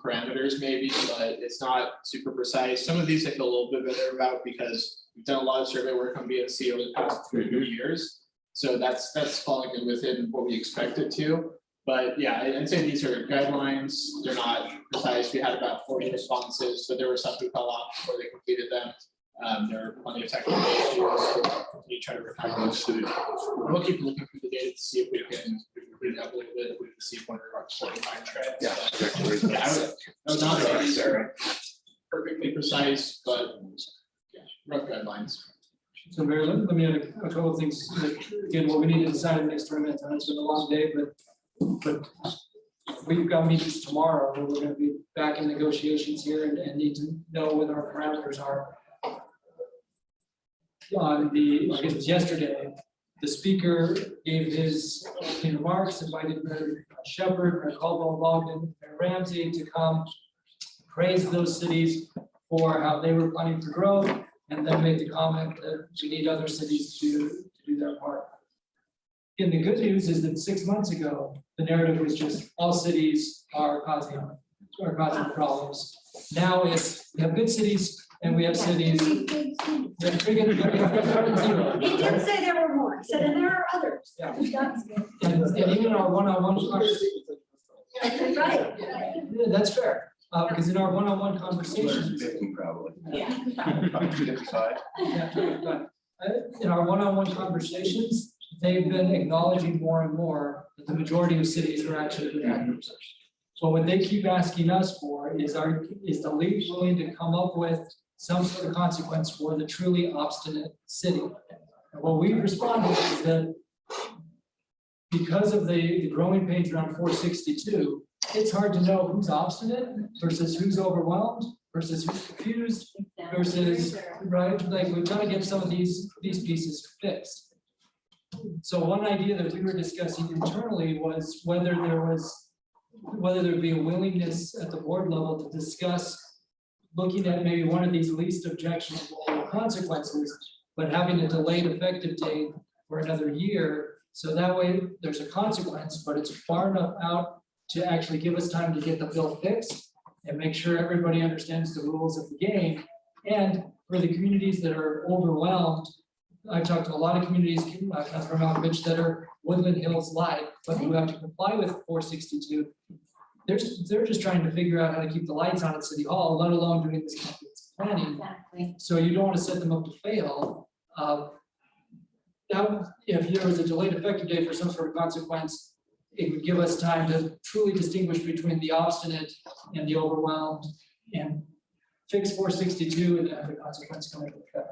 parameters maybe, but it's not super precise. Some of these I feel a little bit better about because we've done a lot of survey work on BNC over the past 3 years. So that's falling in within what we expected to. But yeah, I'd say these are guidelines. They're not precise. We had about 40 responses, but there were some who fell off before they completed them. There are plenty of technical issues. We try to recover those. We'll keep looking through the data to see if we can read it up a little bit, if we can see one of our 49 trends. Yeah, I was not perfectly precise, but yeah, rough guidelines. So Mary, let me add a couple of things. Again, what we need to decide in the next 3 minutes, and it's been a long day, but we've got meetings tomorrow, where we're gonna be back in negotiations here and need to know what our parameters are. On the, I guess it was yesterday, the speaker gave his opening remarks, invited Mayor Shepherd, Mayor Caldwell Bogdan, Mayor Ramsey to come praise those cities for how they were planning for growth, and then make the comment that we need other cities to do their part. And the good news is that 6 months ago, the narrative was just all cities are causing problems. Now it's, we have good cities and we have cities. He did say there were more, he said, and there are others. Yeah. That's good. And even our one-on-one conversations. Right. Yeah, that's fair, because in our one-on-one conversations. 50 probably. Yeah. 55. Yeah, but, in our one-on-one conversations, they've been acknowledging more and more that the majority of cities are actually good actors. So what they keep asking us for is the league willing to come up with some sort of consequence for the truly obstinate city? And what we've responded is that because of the growing pains around 462, it's hard to know who's obstinate versus who's overwhelmed versus who's confused versus, right? Like, we've got to get some of these pieces fixed. So one idea that we were discussing internally was whether there'd be a willingness at the board level to discuss looking at maybe one of these least objectionable consequences, but having a delayed effective date for another year. So that way there's a consequence, but it's far enough out to actually give us time to get the bill fixed and make sure everybody understands the rules of the game. And for the communities that are overwhelmed, I've talked to a lot of communities, Councilor Malkovich, that are Woodland Hills like, but who have to comply with 462. They're just trying to figure out how to keep the lights on at City Hall, let alone doing this comprehensive planning. Exactly. So you don't want to set them up to fail. Now, if there was a delayed effective date for some sort of consequence, it would give us time to truly distinguish between the obstinate and the overwhelmed and fix 462 and have the consequence come into effect.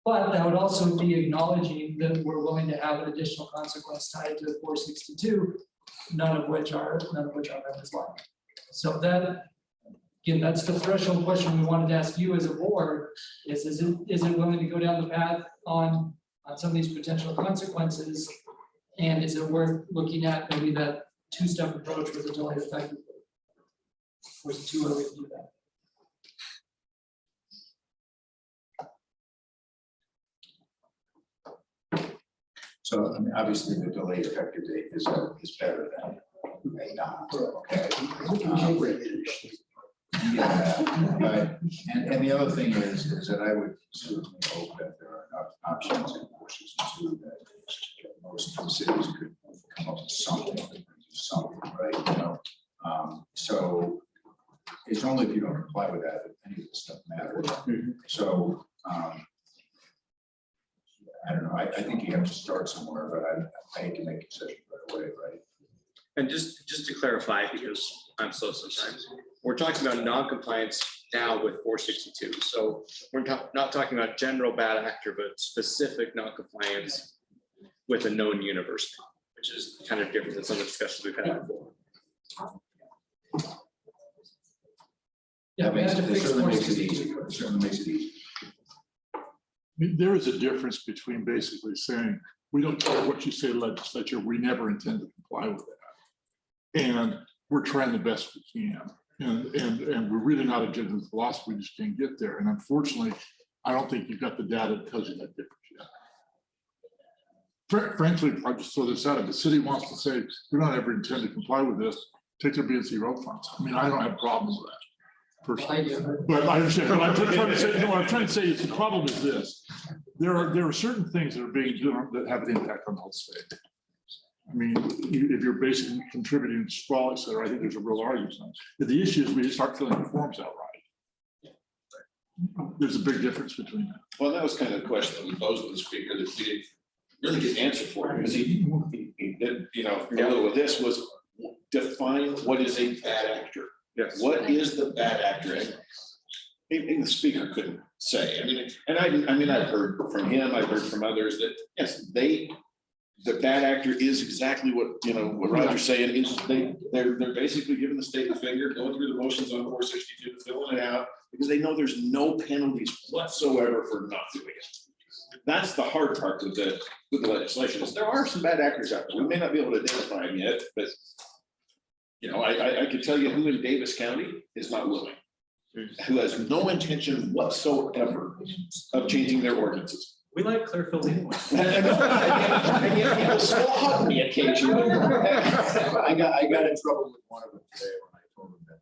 But that would also be acknowledging that we're willing to have an additional consequence tied to 462, none of which our members like. So that, again, that's the threshold question we wanted to ask you as a board, is it willing to go down the path on some of these potential consequences? And is it worth looking at maybe that two-step approach with a delayed effective date? Or is it too early to do that? So, I mean, obviously, the delayed effective date is better than may not, okay? Yeah, but, and the other thing is that I would certainly hope that there are enough options in 462 that most of the cities could come up with something, right? You know, so it's only if you don't comply with that any of this stuff matters. So, I don't know, I think you have to start somewhere, but I hate to make concessions right away, right? And just to clarify, because I'm slow sometimes, we're talking about non-compliance now with 462. So we're not talking about general bad actor, but specific non-compliance with a known university, which is kind of different than some of the discussions we've had before. Yeah, we have to fix Certainly makes it 462. easy. It certainly makes it easy. I mean, there is a difference between basically saying, we don't care what you say, legislature, we never intend to comply with that. And we're trying the best we can. And we're really not a judgment philosophy, we just can't get there. And unfortunately, I don't think you've got the data that tells you that difference yet. Frankly, I'll just throw this out. If the city wants to say, we don't ever intend to comply with this, take their BNC road funds. I mean, I don't have problems with that. Personally. But I understand, but I'm trying to say, no, what I'm trying to say is the problem is this. There are certain things that are being done that have an impact on the whole state. I mean, if you're basically contributing to sprawl, et cetera, I think there's a real argument on it. But the issue is we just start filling the forms out right. there's a big difference between that. Well, that was kind of the question that we posed to the speaker that we didn't really get an answer for, because he did, you know, a little of this was define what is a bad actor. Yes. What is the bad actor? And even the speaker couldn't say. I mean, and I've heard from him, I've heard from others that, yes, the bad actor is exactly what, you know, what Roger's saying is they're basically giving the state the finger, going through the motions on 462, filling it out, because they know there's no penalties whatsoever for not doing it. That's the hard part with the legislation, is there are some bad actors out there. We may not be able to identify them yet, but you know, I could tell you who in Davis County is not willing, who has no intention whatsoever of changing their ordinances. We like Clearfield anyway. And yet people still hug me occasionally. I got in trouble with one of them today when I told them that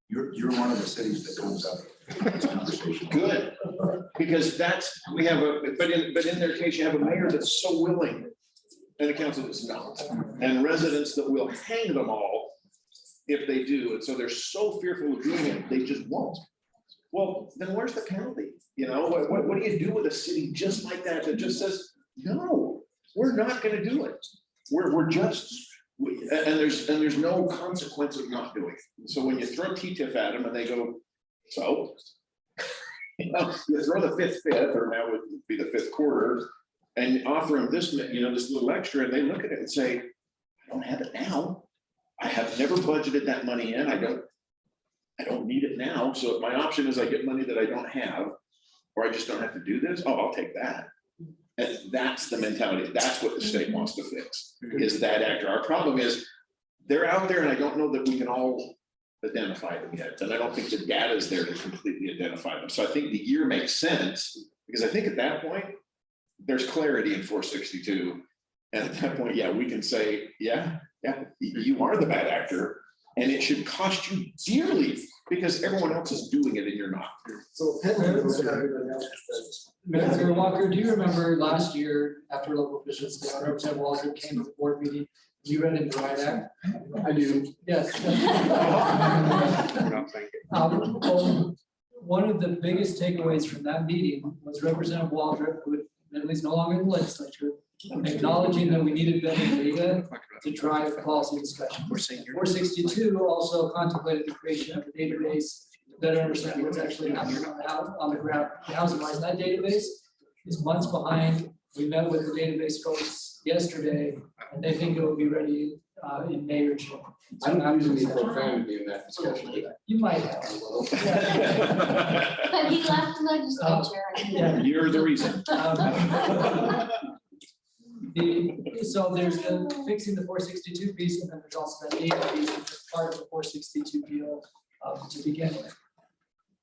you know, you're one of the cities that comes up in this conversation. Good, because we have but in their case, you have a mayor that's so willing and a council that's not, and residents that will hang them all if they do. And so they're so fearful of doing it, they just won't. Well, then where's the penalty? You know, what do you do with a city just like that just says, no, we're not going to do it. We're just, and there's no consequence of not doing it. So when you throw TTIF at them and they go, so, you know, you throw the fifth, or now would be the fifth quarter, and offer them this, you know, this little extra, and they look at it and say, I don't have it now. I have never budgeted that money in. I don't need it now. So if my option is I get money that I don't have, or I just don't have to do this, oh, I'll take that. And that's the mentality. That's what the state wants to fix, is that actor. Our problem is they're out there, and I don't know that we can all identify them yet. And I don't think the data is there to completely identify them. So I think the year makes sense, because I think at that point, there's clarity in 462. And at that point, yeah, we can say, yeah, you are the bad actor, and it should cost you dearly because everyone else is doing it and you're not. So penalties for everybody else does. Mayor Walker, do you remember last year after local officials, Representative Walker came to the board meeting, you read into the Riot Act? I do. Yes. Well, one of the biggest takeaways from that meeting was Representative Waldrop, who admittedly is no longer in the legislature, acknowledging that we needed better data to drive policy discussion. 462 also contemplated the creation of a database to better understand what's actually happening on the ground. Housing wise, that database is months behind. We met with the database folks yesterday, and they think it will be ready in May or June. I don't use any profanity in that discussion. You might have. But he left the legislature. Yeah. You're the reason. So there's the fixing the 462 piece, and then there's also that data piece, which is part of the 462 deal to begin with.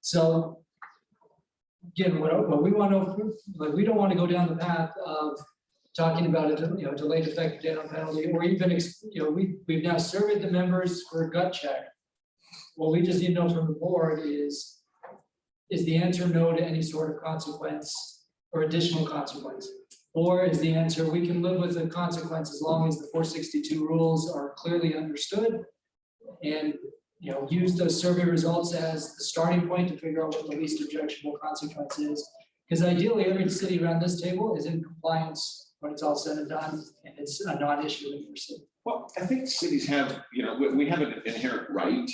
So again, what we want to, like, we don't want to go down the path of talking about it, you know, delayed effective date on penalty, or even, you know, we've now surveyed the members for a gut check. What we just need to know from the board is the answer no to any sort of consequence or additional consequence? Or is the answer, we can live with the consequence as long as the 462 rules are clearly understood, and, you know, use those survey results as the starting point to figure out what the least objectionable consequence is. Because ideally, every city around this table is in compliance when it's all said and done, and it's a non-issue in your city. Well, I think cities have, you know, we have an inherent right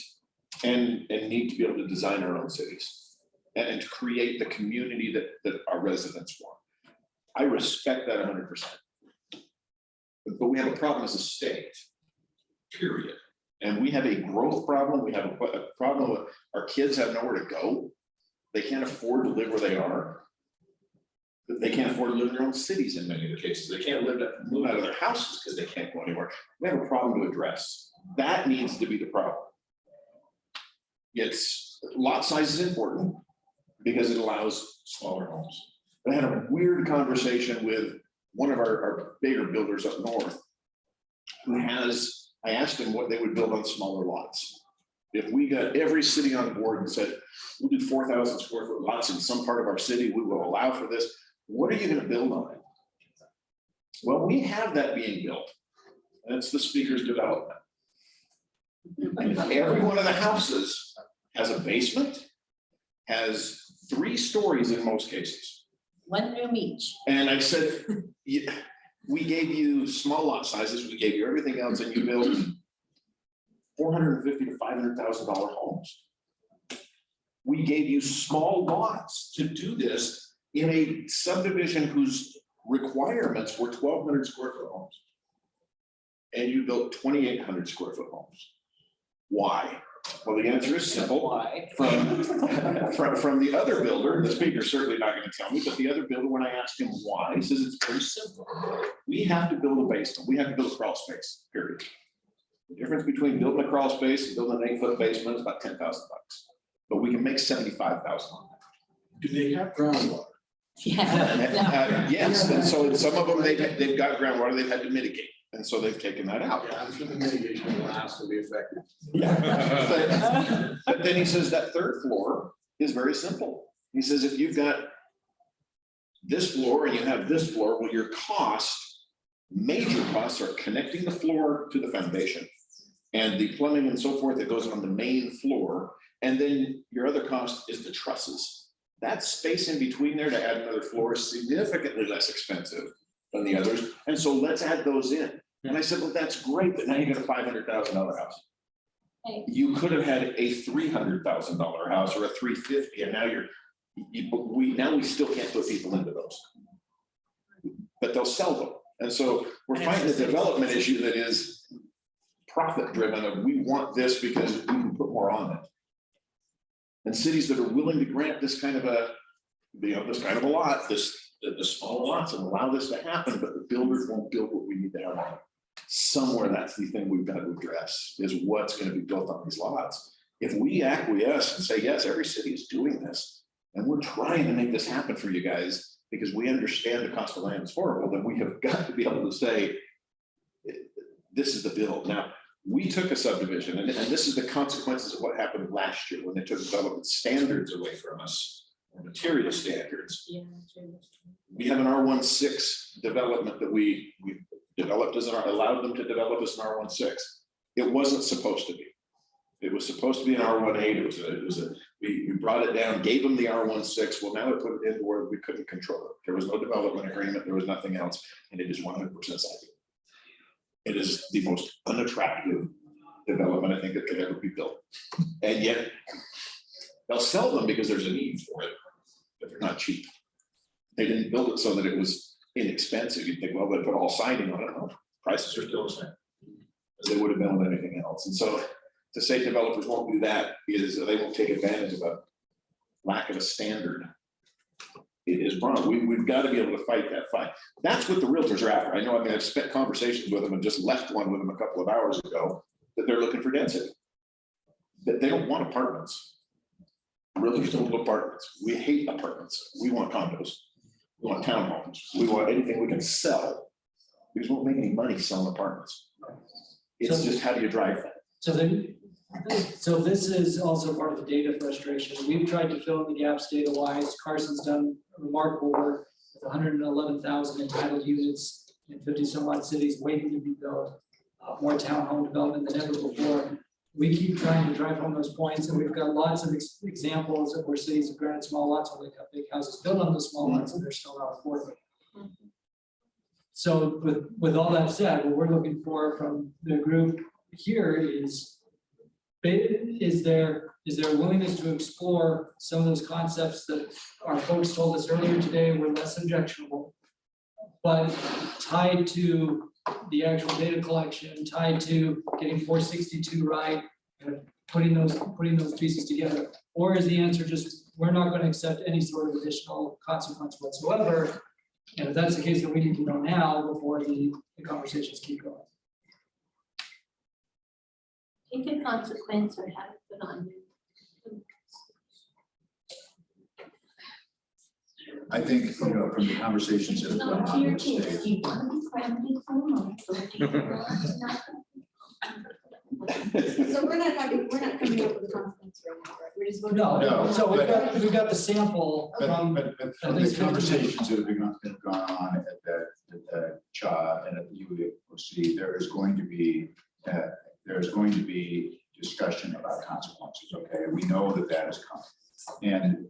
and need to be able to design our own cities and to create the community that our residents want. I respect that 100%. But we have a problem as a state, period. And we have a growth problem. We have a problem with our kids have nowhere to go. They can't afford to live where they are. They can't afford to live in their own cities in many of the cases. They can't move out of their houses because they can't go anywhere. We have a problem to address. That needs to be the problem. It's lot size is important because it allows smaller homes. But I had a weird conversation with one of our bigger builders up north who has, I asked him what they would build on smaller lots. If we got every city on board and said, we'll do 4,000 square foot lots in some part of our city, we will allow for this. What are you going to build on it? Well, we have that being built. That's the speaker's development. Every one of the houses has a basement, has 3 stories in most cases. One room each. And I said, "Yeah, we gave you small lot sizes, we gave you everything else, and you built $450,000 to $500,000 homes. We gave you small lots to do this in a subdivision whose requirements were 1,200 square foot homes. And you built 2,800 square foot homes. Why? Well, the answer is simple. Why? From the other builder, the speaker's certainly not gonna tell me, but the other builder, when I asked him why, he says it's very simple. We have to build a basement, we have to build a crawl space, period. The difference between building a crawl space and building an 8-foot basement is about $10,000. But we can make 75,000 on that. Do they have groundwater? Yes, and so in some of them, they've got groundwater, they've had to mitigate, and so they've taken that out. Yeah, I'm sure the mitigation will last and be effective. But then he says that 3rd floor is very simple. He says, if you've got this floor and you have this floor, well, your major costs are connecting the floor to the foundation and the plumbing and so forth that goes on the main floor. And then your other cost is the trusses. That space in between there to add another floor is significantly less expensive than the others. And so let's add those in. And I said, well, that's great, but now you got a $500,000 house. You could have had a $300,000 house or a $350,000, and now we still can't put people into those. But they'll sell them. And so we're fighting a development issue that is profit driven, of we want this because we can put more on it. And cities that are willing to grant this kind of a, lot, the small lots, and allow this to happen, but the builders won't build what we need to have on it. Somewhere that's the thing we've got to address, is what's going to be built on these lots. If we acquiesce and say, yes, every city is doing this, and we're trying to make this happen for you guys, because we understand the cost of land is horrible, then we have got to be able to say, this is the build. Now, we took a subdivision, and this is the consequences of what happened last year when they took development standards away from us, or material standards. Yeah. We have an R16 development that we developed allowed them to develop as an R16. It wasn't supposed to be. It was supposed to be an R18. We brought it down, gave them the R16. Well, now we put it into where we couldn't control it. There was no development agreement. There was nothing else. And it is 100% site. It is the most unattractive development I think that could ever be built. And yet they'll sell them because there's a need for it, but they're not cheap. They didn't build it so that it was inexpensive. You'd think, well, they put all siding on it. No, prices are still the same as they would have been on anything else. And so to say developers won't do that is they won't take advantage of a lack of a standard. It is wrong. We've got to be able to fight that fight. That's what the realtors are after. I know, I've spent conversations with them and just left one with them a couple of hours ago, that they're looking for density. That they don't want apartments. Realtors don't want apartments. We hate apartments. We want condos. We want townhomes. We want anything we can sell. We just won't make any money selling apartments. It's just, how do you drive that? So this is also part of the data frustration. We've tried to fill in the gaps data wise. Carson's done remarkable work with 111,000 entitled units in 50 some odd cities waiting to be built. More townhome development than ever before. We keep trying to drive home those points, and we've got lots of examples of where cities have granted small lots, where they got big houses built on those small lots, and they're still not affordable. So with all that said, what we're looking for from the group here is there a willingness to explore some of those concepts that our folks told us earlier today were less objectionable, but tied to the actual data collection, tied to getting 462 right, and putting those pieces together? Or is the answer just, we're not going to accept any sort of additional consequence whatsoever? And if that's the case, then we need to know now before the conversations keep going. Take a consequence or have it put on you. I think, from the conversations that It's have gone not to on your with kids. state. Do you want to be friendly for a moment? Or do you want to not? So we're not coming up with a consequence right now, right? We're just voting. No, so we've got the sample from. But from the conversations that have been gone on at the CHA and at the ULCT, there is going to be discussion about consequences, okay? We know that that is coming. And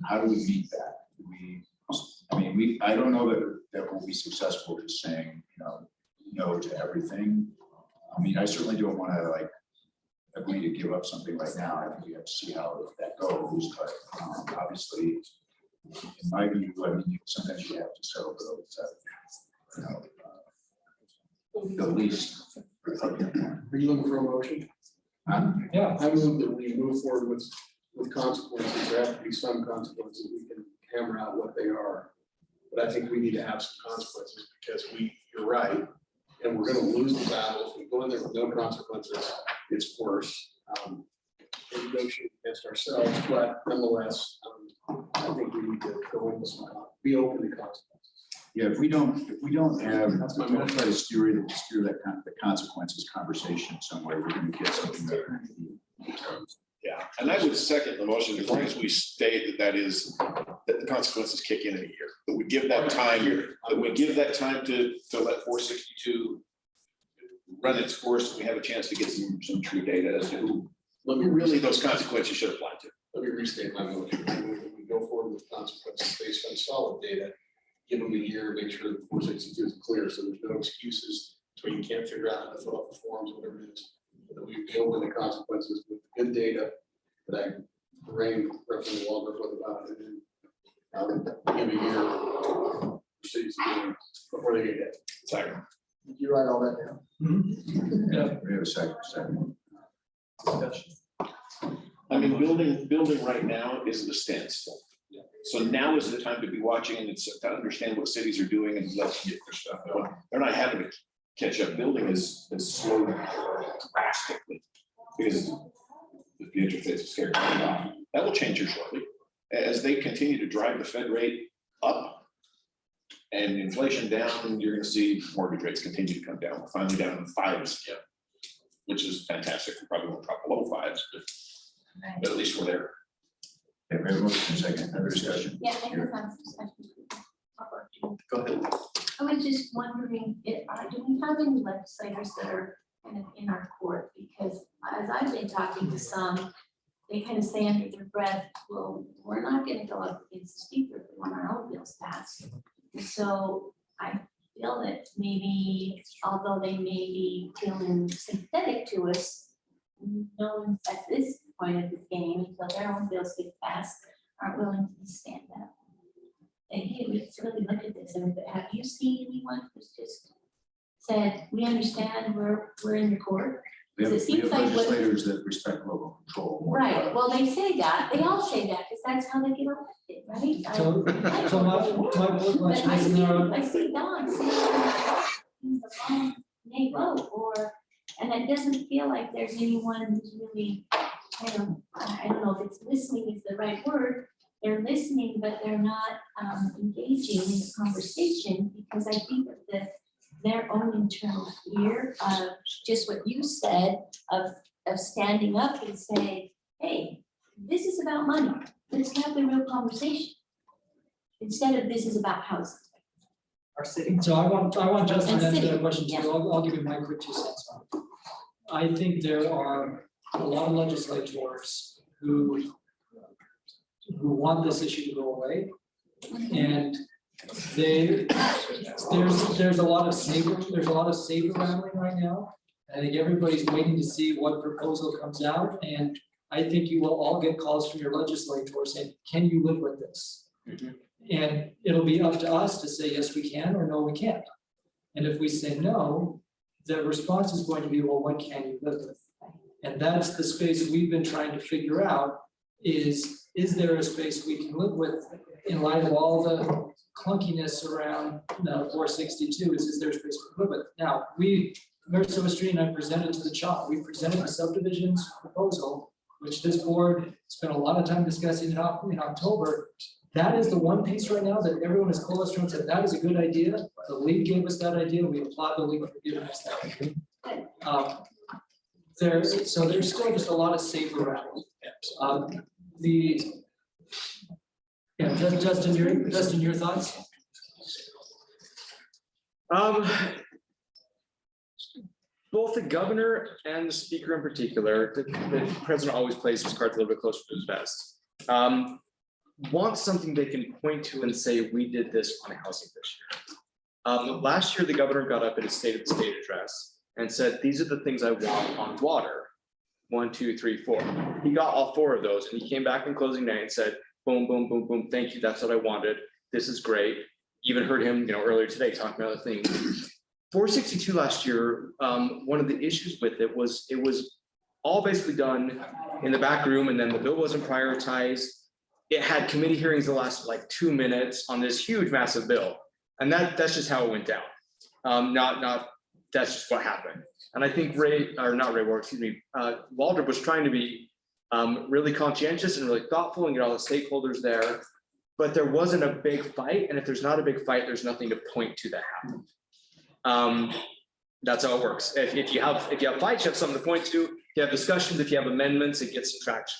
how do we meet that? I don't know that we'll be successful just saying, no to everything. I mean, I certainly don't want to like agree to give up something right now. I think we have to see how that goes, but obviously, in my view, I mean, sometimes you have to settle for those, the least. Are you looking for a motion? Yeah. I move that we move forward with consequences. There have to be some consequences. We can hammer out what they are. But I think we need to have some consequences because you're right. And we're gonna lose the battle. If we go in there with no consequences, it's worse. We negotiate against ourselves, but nonetheless, I think we need to go into be open to consequences. Yeah, if we don't have, I'm gonna try to steer that kind of the consequences conversation somewhere, we're gonna get something there. Yeah, and I would second the motion as long as we state that the consequences kick in a year. That we give that time, to let 462 run its course, and we have a chance to get some true data as to who really those consequences should apply to. Let me restate my motion. We go forward with consequences based on solid data. Give them a year, make sure that 462 is clear, so there's no excuses to where you can't figure out how to fill out the forms, whatever it is. That we deal with the consequences with good data that I bring Representative Walter with about it, and give a year proceeds before they get hit. Sorry. Did you write all that down? Yeah. We have a second. I mean, building right now is at a standstill. So now is the time to be watching and to understand what cities are doing and let's get their stuff going. They're not having to catch up. Building is slowed drastically because the interest rates are scared. That will change here shortly. As they continue to drive the Fed rate up and inflation down, you're going to see mortgage rates continue to come down. We're finally down in fives again, which is fantastic. We probably won't drop below fives, but at least we're there. Okay, we have a motion, second, other discussion. Yeah, I have some discussion. Go ahead. I was just wondering, do we have any legislators that are kind of in our court? Because as I've been talking to some, they kind of say under their breath, well, we're not gonna go up against the speaker if we want our own bills passed. So I feel that maybe, although they may be feeling sympathetic to us, no one at this point of the game, until their own bills get passed, aren't willing to stand up. And hey, let's really look at this. And have you seen anyone who's just said, we understand we're in the court? We have It seems like what- legislators that respect local control. more than Right, others. well, they say that, they all say that, because that's how they get elected, right? So my board But question is now, I see Don saying the wrong may vote, and it doesn't feel like there's anyone who's really, I don't know if it's listening is the right word. They're listening, but they're not engaging in the conversation, because I think that their own internal fear of just what you said, of standing up and saying, hey, this is about money, let's have the real conversation. Instead of this is about housing. Our city. so I want Justin to And answer city, that question too. yeah. I'll give you my quick 2 cents on it. I think there are a lot of legislators who want this issue to go away. And there's a lot of saber rattling right now. I think everybody's waiting to see what proposal comes out, and I think you will all get calls from your legislators saying, can you live with this? And it'll be up to us to say, yes, we can, or no, we can't. And if we say no, the response is going to be, well, what can you live with? And that's the space we've been trying to figure out is there a space we can live with in light of all the clunkiness around 462, is there a space we can live with? Now, Mayor Silvestri and I presented to the CHOP, we presented the subdivisions proposal, which this board spent a lot of time discussing in October. That is the one piece right now that everyone has coalesced around, said that is a good idea. The league gave us that idea. We applaud the league for giving us that. So there's still just a lot of saber rattling. Justin, your thoughts? both the governor and the speaker in particular, the president always plays his cards a little bit closer to his vest. Want something they can point to and say, we did this on housing this year. Last year, the governor got up at his State of the State address and said, these are the things I want on water. 1, 2, 3, 4. He got all 4 of those, and he came back in closing night and said, boom, boom, boom, boom, thank you, that's what I wanted. This is great. Even heard him, earlier today talking about other things. 462 last year, one of the issues with it was all basically done in the back room, and then the bill wasn't prioritized. It had committee hearings that lasted like 2 minutes on this huge, massive bill. And that's just how it went down. That's just what happened. And I think Waldrop was trying to be really conscientious and really thoughtful and get all the stakeholders there. But there wasn't a big fight. And if there's not a big fight, there's nothing to point to that happened. That's how it works. If you have fights, you have something to point to. If you have discussions, if you have amendments, it gets some traction.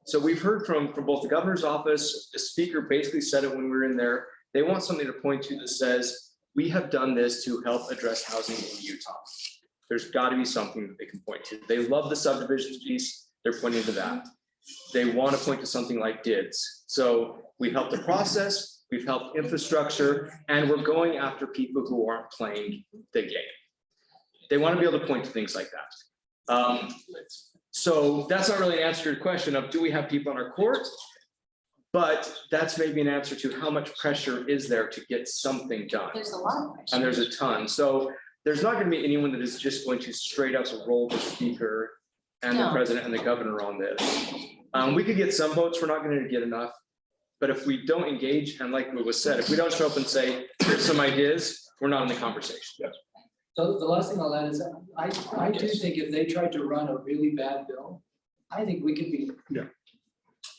So we've heard from both the governor's office, the speaker basically said it when we were in there. They want something to point to that says, we have done this to help address housing in Utah. There's got to be something that they can point to. They love the subdivisions piece. They're pointing to that. They want to point to something like DIDS. So we've helped the process, we've helped infrastructure, and we're going after people who aren't playing the game. They want to be able to point to things like that. So that's not really an answer to your question of, do we have people on our court? But that's maybe an answer to how much pressure is there to get something done. There's a lot of pressure. And there's a ton. So there's not going to be anyone that is just going to straight up roll the speaker and the president and the governor on this. We could get some votes. We're not going to get enough. But if we don't engage, and like what was said, if we don't show up and say, here's some ideas, we're not in the conversation. Yes. So the last thing I'll add is, I do think if they tried to run a really bad bill, I think we could beat it. Yeah.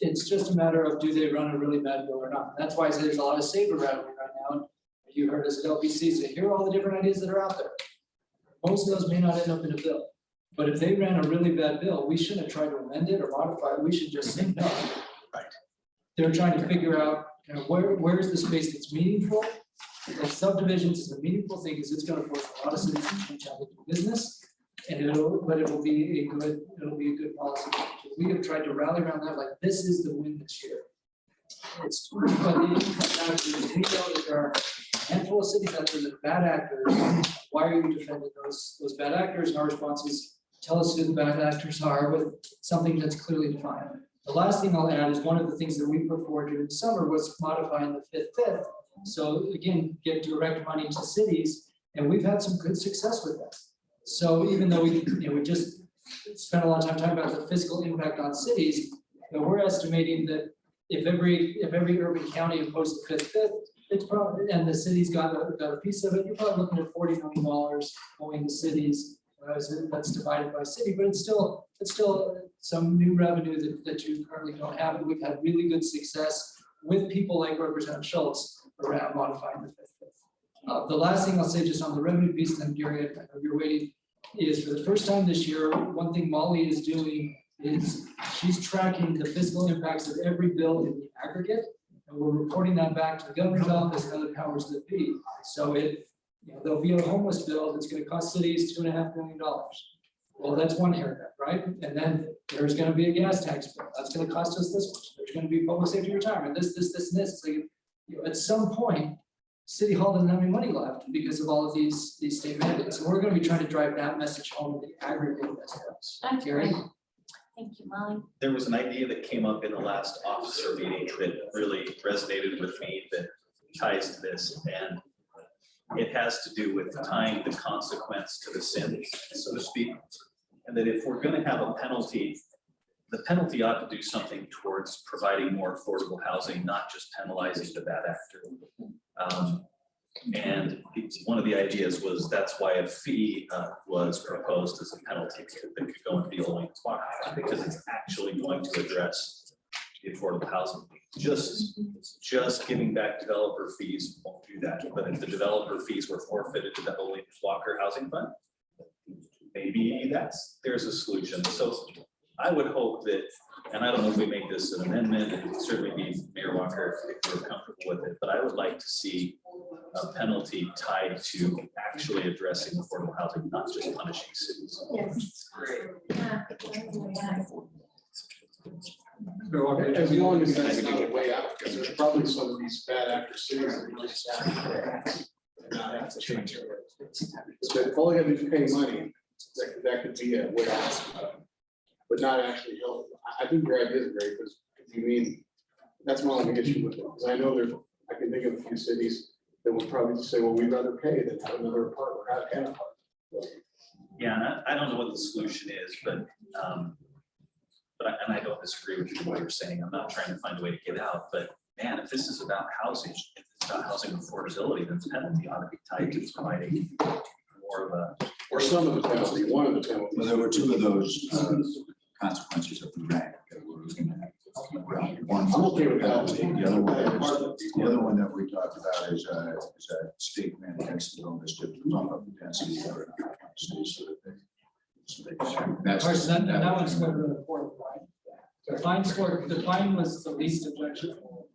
It's just a matter of, do they run a really bad bill or not? That's why I say there's a lot of saber rattling right now. You heard us at LPC say, here are all the different ideas that are out there. Most of those may not end up in a bill. But if they ran a really bad bill, we shouldn't have tried to amend it or modify it. We should just say no. Right. They're trying to figure out where's the space that's meaningful. If subdivisions is a meaningful thing, because it's going to force a lot of cities to change how they do business, and it will be a good policy. We have tried to rally around that, like, this is the win this year. It's but it comes down to, we know that there are a handful of cities out there that are bad actors. Why are you defending those bad actors? And our response is, tell us who the bad actors are with something that's clearly defined. The last thing I'll add is one of the things that we put forward during the summer was modifying the fifth. So again, get direct money to cities, and we've had some good success with that. So even though we just spent a lot of time talking about the fiscal impact on cities, we're estimating that if every urban county imposed the fifth, it's probably, and the city's got a piece of it, you're probably looking at $40 million going to cities. That's divided by city, but it's still some new revenue that you currently don't have. And we've had really good success with people like Representative Schultz around modifying the fifth. The last thing I'll say just on the revenue piece, and then Gary, I know you're waiting, is for the first time this year, one thing Molly is doing is she's tracking the fiscal impacts of every bill in the aggregate, and we're reporting that back to the governor's office and other powers that be. So there'll be a homeless bill that's going to cost cities $2.5 million. Well, that's one haircut, right? And then there's going to be a gas tax bill. That's going to cost us this much. There's going to be public safety retirement, this, and this. So at some point, City Hall doesn't have any money left because of all of these state mandates. So we're going to be trying to drive that message home in the aggregate as well. Gary? Thank you, Molly. There was an idea that came up in the last officer meeting that really resonated with me that ties to this, and it has to do with tying the consequence to the sin, so to speak. And that if we're going to have a penalty, the penalty ought to do something towards providing more affordable housing, not just penalizing the bad actor. And one of the ideas was that's why a fee was proposed as a penalty that could go into the only spot, because it's actually going to address the affordable housing. Just giving back developer fees won't do that. But if the developer fees were forfeited to the Ole Walker Housing Fund, maybe there's a solution. So I would hope that, and I don't know if we make this an amendment, it would certainly be Mayor Walker if we're comfortable with it, but I would like to see a penalty tied to actually addressing affordable housing, not just punishing cities. Yes. As long as that's not a way out, because there's probably some of these bad actor cities that we just not have to change it. So if all you have to do is pay money, that could be a way out. But not actually help. I think your idea is great, because you mean, that's my only issue with it, because I know there's, I can think of a few cities that would probably just say, well, we'd rather pay than have another apartment, or have an apartment. Yeah, and I don't know what the solution is, but I don't disagree with you what you're saying. I'm not trying to find a way to get out, but man, if this is about housing, if it's about housing affordability, then the penalty ought to be tied to providing more of a. Or some of the penalty, one of the penalties. Well, there were two of those consequences of the rank that we're looking at. One, I'm okay with that. the other one that we talked about is a state mandates the owners to bump up the density of our cities so that they. That's. Carson, that one's scored really poorly, right? The fine was the least objectionable.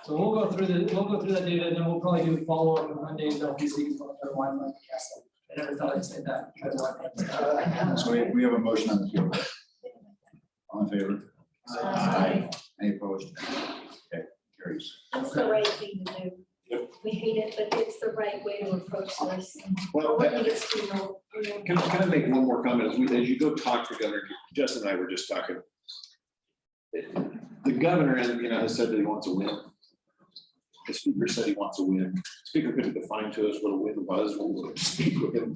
So we'll go through that data, and then we'll probably do a follow-up on Monday, LPC. I never thought I'd say that. So we have a motion on the table. All in favor? Aye. Any opposed? Okay, carries. That's the right thing to do. We hate it, but it's the right way to approach this. Well, What needs to know, Can I make one more comment? As you go talk to Governor, Justin and I were just talking. The governor, has said that he wants a win. The speaker said he wants a win. Speaker couldn't define to us what a win was. When we were speaking with him.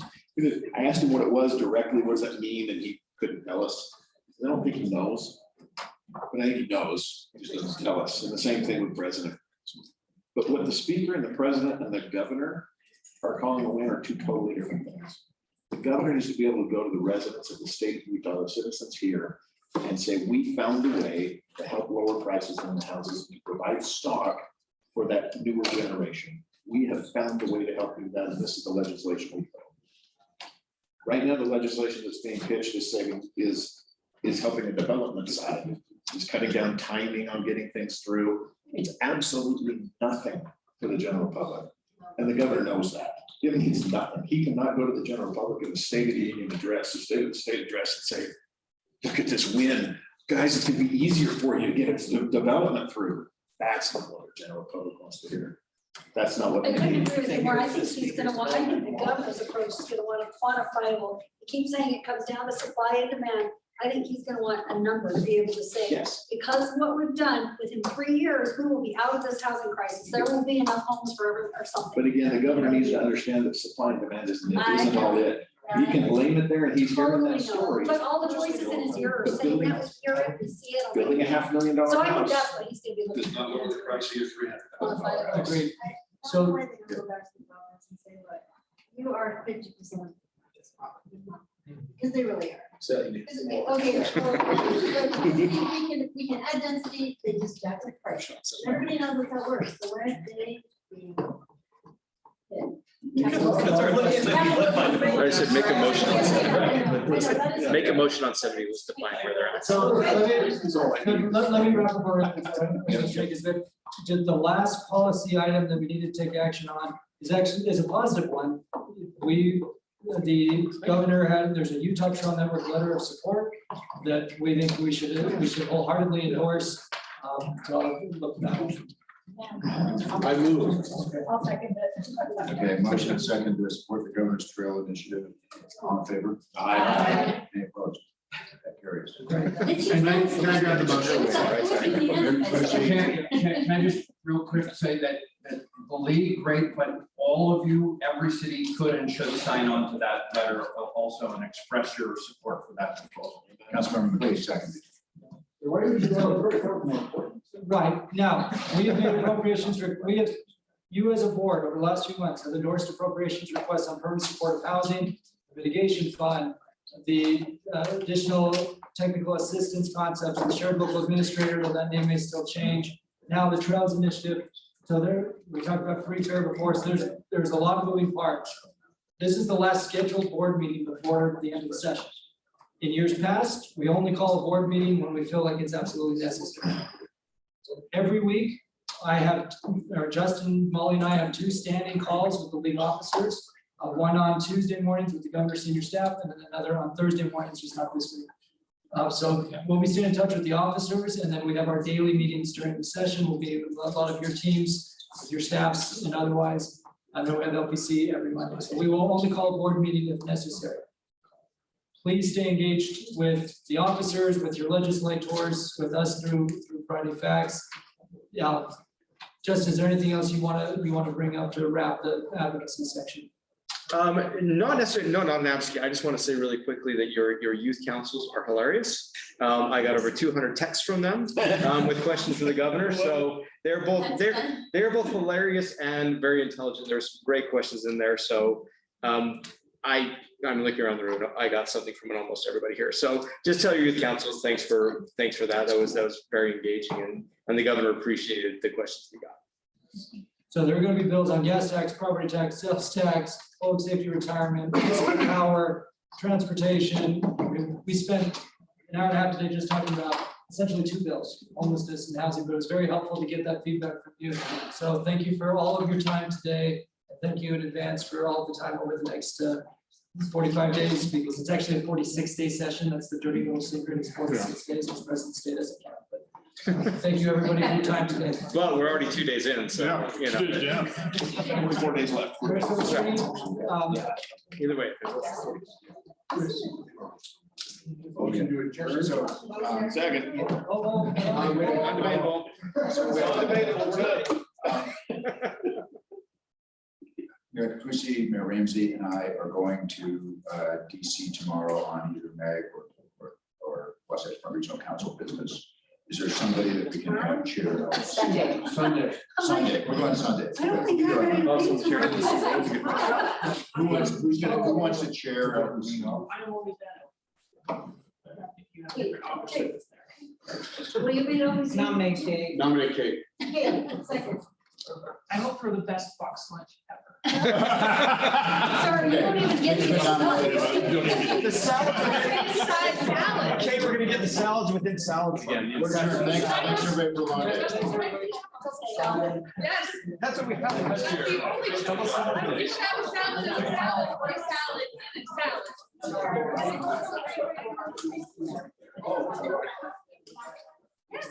I asked him what it was directly. What does that mean? And he couldn't tell us. I don't think he knows. But I think he knows. He just doesn't tell us. And the same thing with president. But what the speaker and the president and the governor are calling a win are two totally different things. The governor needs to be able to go to the residents of the state of Utah, the citizens here, and say, we found a way to help lower prices on the houses and provide stock for that newer generation. We have found a way to help do that, and this is the legislation we built. Right now, the legislation that's being pitched is helping the development side, is cutting down timing on getting things through. It's absolutely nothing for the general public, and the governor knows that. It means nothing. He cannot go to the general public in the State of the Union address, the State of the State address, and say, look at this win. Guys, it's gonna be easier for you to get its development through. That's not what the general public wants to hear. That's not what. I couldn't agree with you more. I think he's gonna want, I think the governor's approach is gonna want a quantifiable. He keeps saying it comes down to supply and demand. I think he's gonna want a number to be able to say, Yes. because of what we've done, within 3 years, we will be out of this housing crisis. There will be enough homes for everyone or something. But again, the governor needs to understand that supply and demand isn't all it. He can blame it there, and he's hearing that story. But all the voices in his ear are saying that, we hear it, we see it. Building a $500,000 So I think house that's what he's gonna be looking does not lower the price of your $300,000. Agreed. I So- want to go back to the comments and say, look, you are 50%. Because they really are. Okay, we can add density, they just jack the price. Everybody knows that's how it works, so when they. I said make a motion on 70. Make a motion on 70, let's define where they're at. So let me wrap up our. Just the last policy item that we need to take action on is a positive one. The governor there's a Utah Trail Network letter of support that we think we should wholeheartedly endorse. So I'll look at that one. I move. I'll second it. Okay, motion and second to support the governor's trail initiative. All in favor? Aye. Any opposed? That carries. Can I grab the motion? Can I just real quick say that the league, great, but all of you, every city could and should sign on to that letter also and express your support for that proposal. Councilmember McLean, second. Right, now, we have made appropriations, you as a board over the last few months have endorsed appropriations requests on permanent supportive housing, mitigation fund, the additional technical assistance concepts, the shared local administrator, though that name may still change. Now the Trails Initiative. So we talked about free fare before, so there's a lot of moving parts. This is the last scheduled board meeting before the end of the session. In years past, we only call a board meeting when we feel like it's absolutely necessary. So every week, Justin, Molly and I have 2 standing calls with the league officers. One on Tuesday mornings with the governor's senior staff and then another on Thursday mornings, just not this week. So we'll be staying in touch with the officers, and then we have our daily meetings during the session. We'll be with a lot of your teams, with your staffs and otherwise. I know we have LPC every Monday, so we will only call a board meeting if necessary. Please stay engaged with the officers, with your legislators, with us through Friday Facts. Yeah, just is there anything else you want to bring up to wrap the advocacy section? Not necessarily, no, not an advocate. I just want to say really quickly that your youth councils are hilarious. I got over 200 texts from them with questions for the governor. So they're both hilarious and very intelligent. There's some great questions in there. So I'm looking around the room. I got something from almost everybody here. So just tell your youth councils, thanks for that. That was very engaging, and the governor appreciated the questions we got. So there are going to be bills on gas tax, property tax, sales tax, public safety, retirement, power, transportation. We spent an hour and a half today just talking about essentially 2 bills, homelessness and housing, but it was very helpful to get that feedback from you. So thank you for all of your time today. Thank you in advance for all the time over the next 45 days, because it's actually a 46-day session. That's the dirty little secret. It's 46 days, which President's Day doesn't count. But thank you, everybody, for your time today. Well, we're already 2 days in, so, you know. Yeah. Only 4 days left. Either way. Motion to adjourn. So, Second. Undebatable. Undebatable. Mayor Kusi, Mayor Ramsey, and I are going to DC tomorrow on either Meg or Wasatch Front Regional Council business. Is there somebody that we can have chair? Sunday. Sunday. We're going Sunday. I don't think I'm ready to Awesome, read Chair. it. Who wants to chair? Will you be always? Nominate Kate. Nominate Kate. Okay, second. I hope for the best box lunch ever. Sorry, you don't even get to. The salad. Side salad. Okay, we're gonna get the salads within salads again. Thanks everybody for long. Yes. That's what we have last That's year. the only choice. Double salad. We should have a salad, and a salad, or a salad, and a salad. Yes.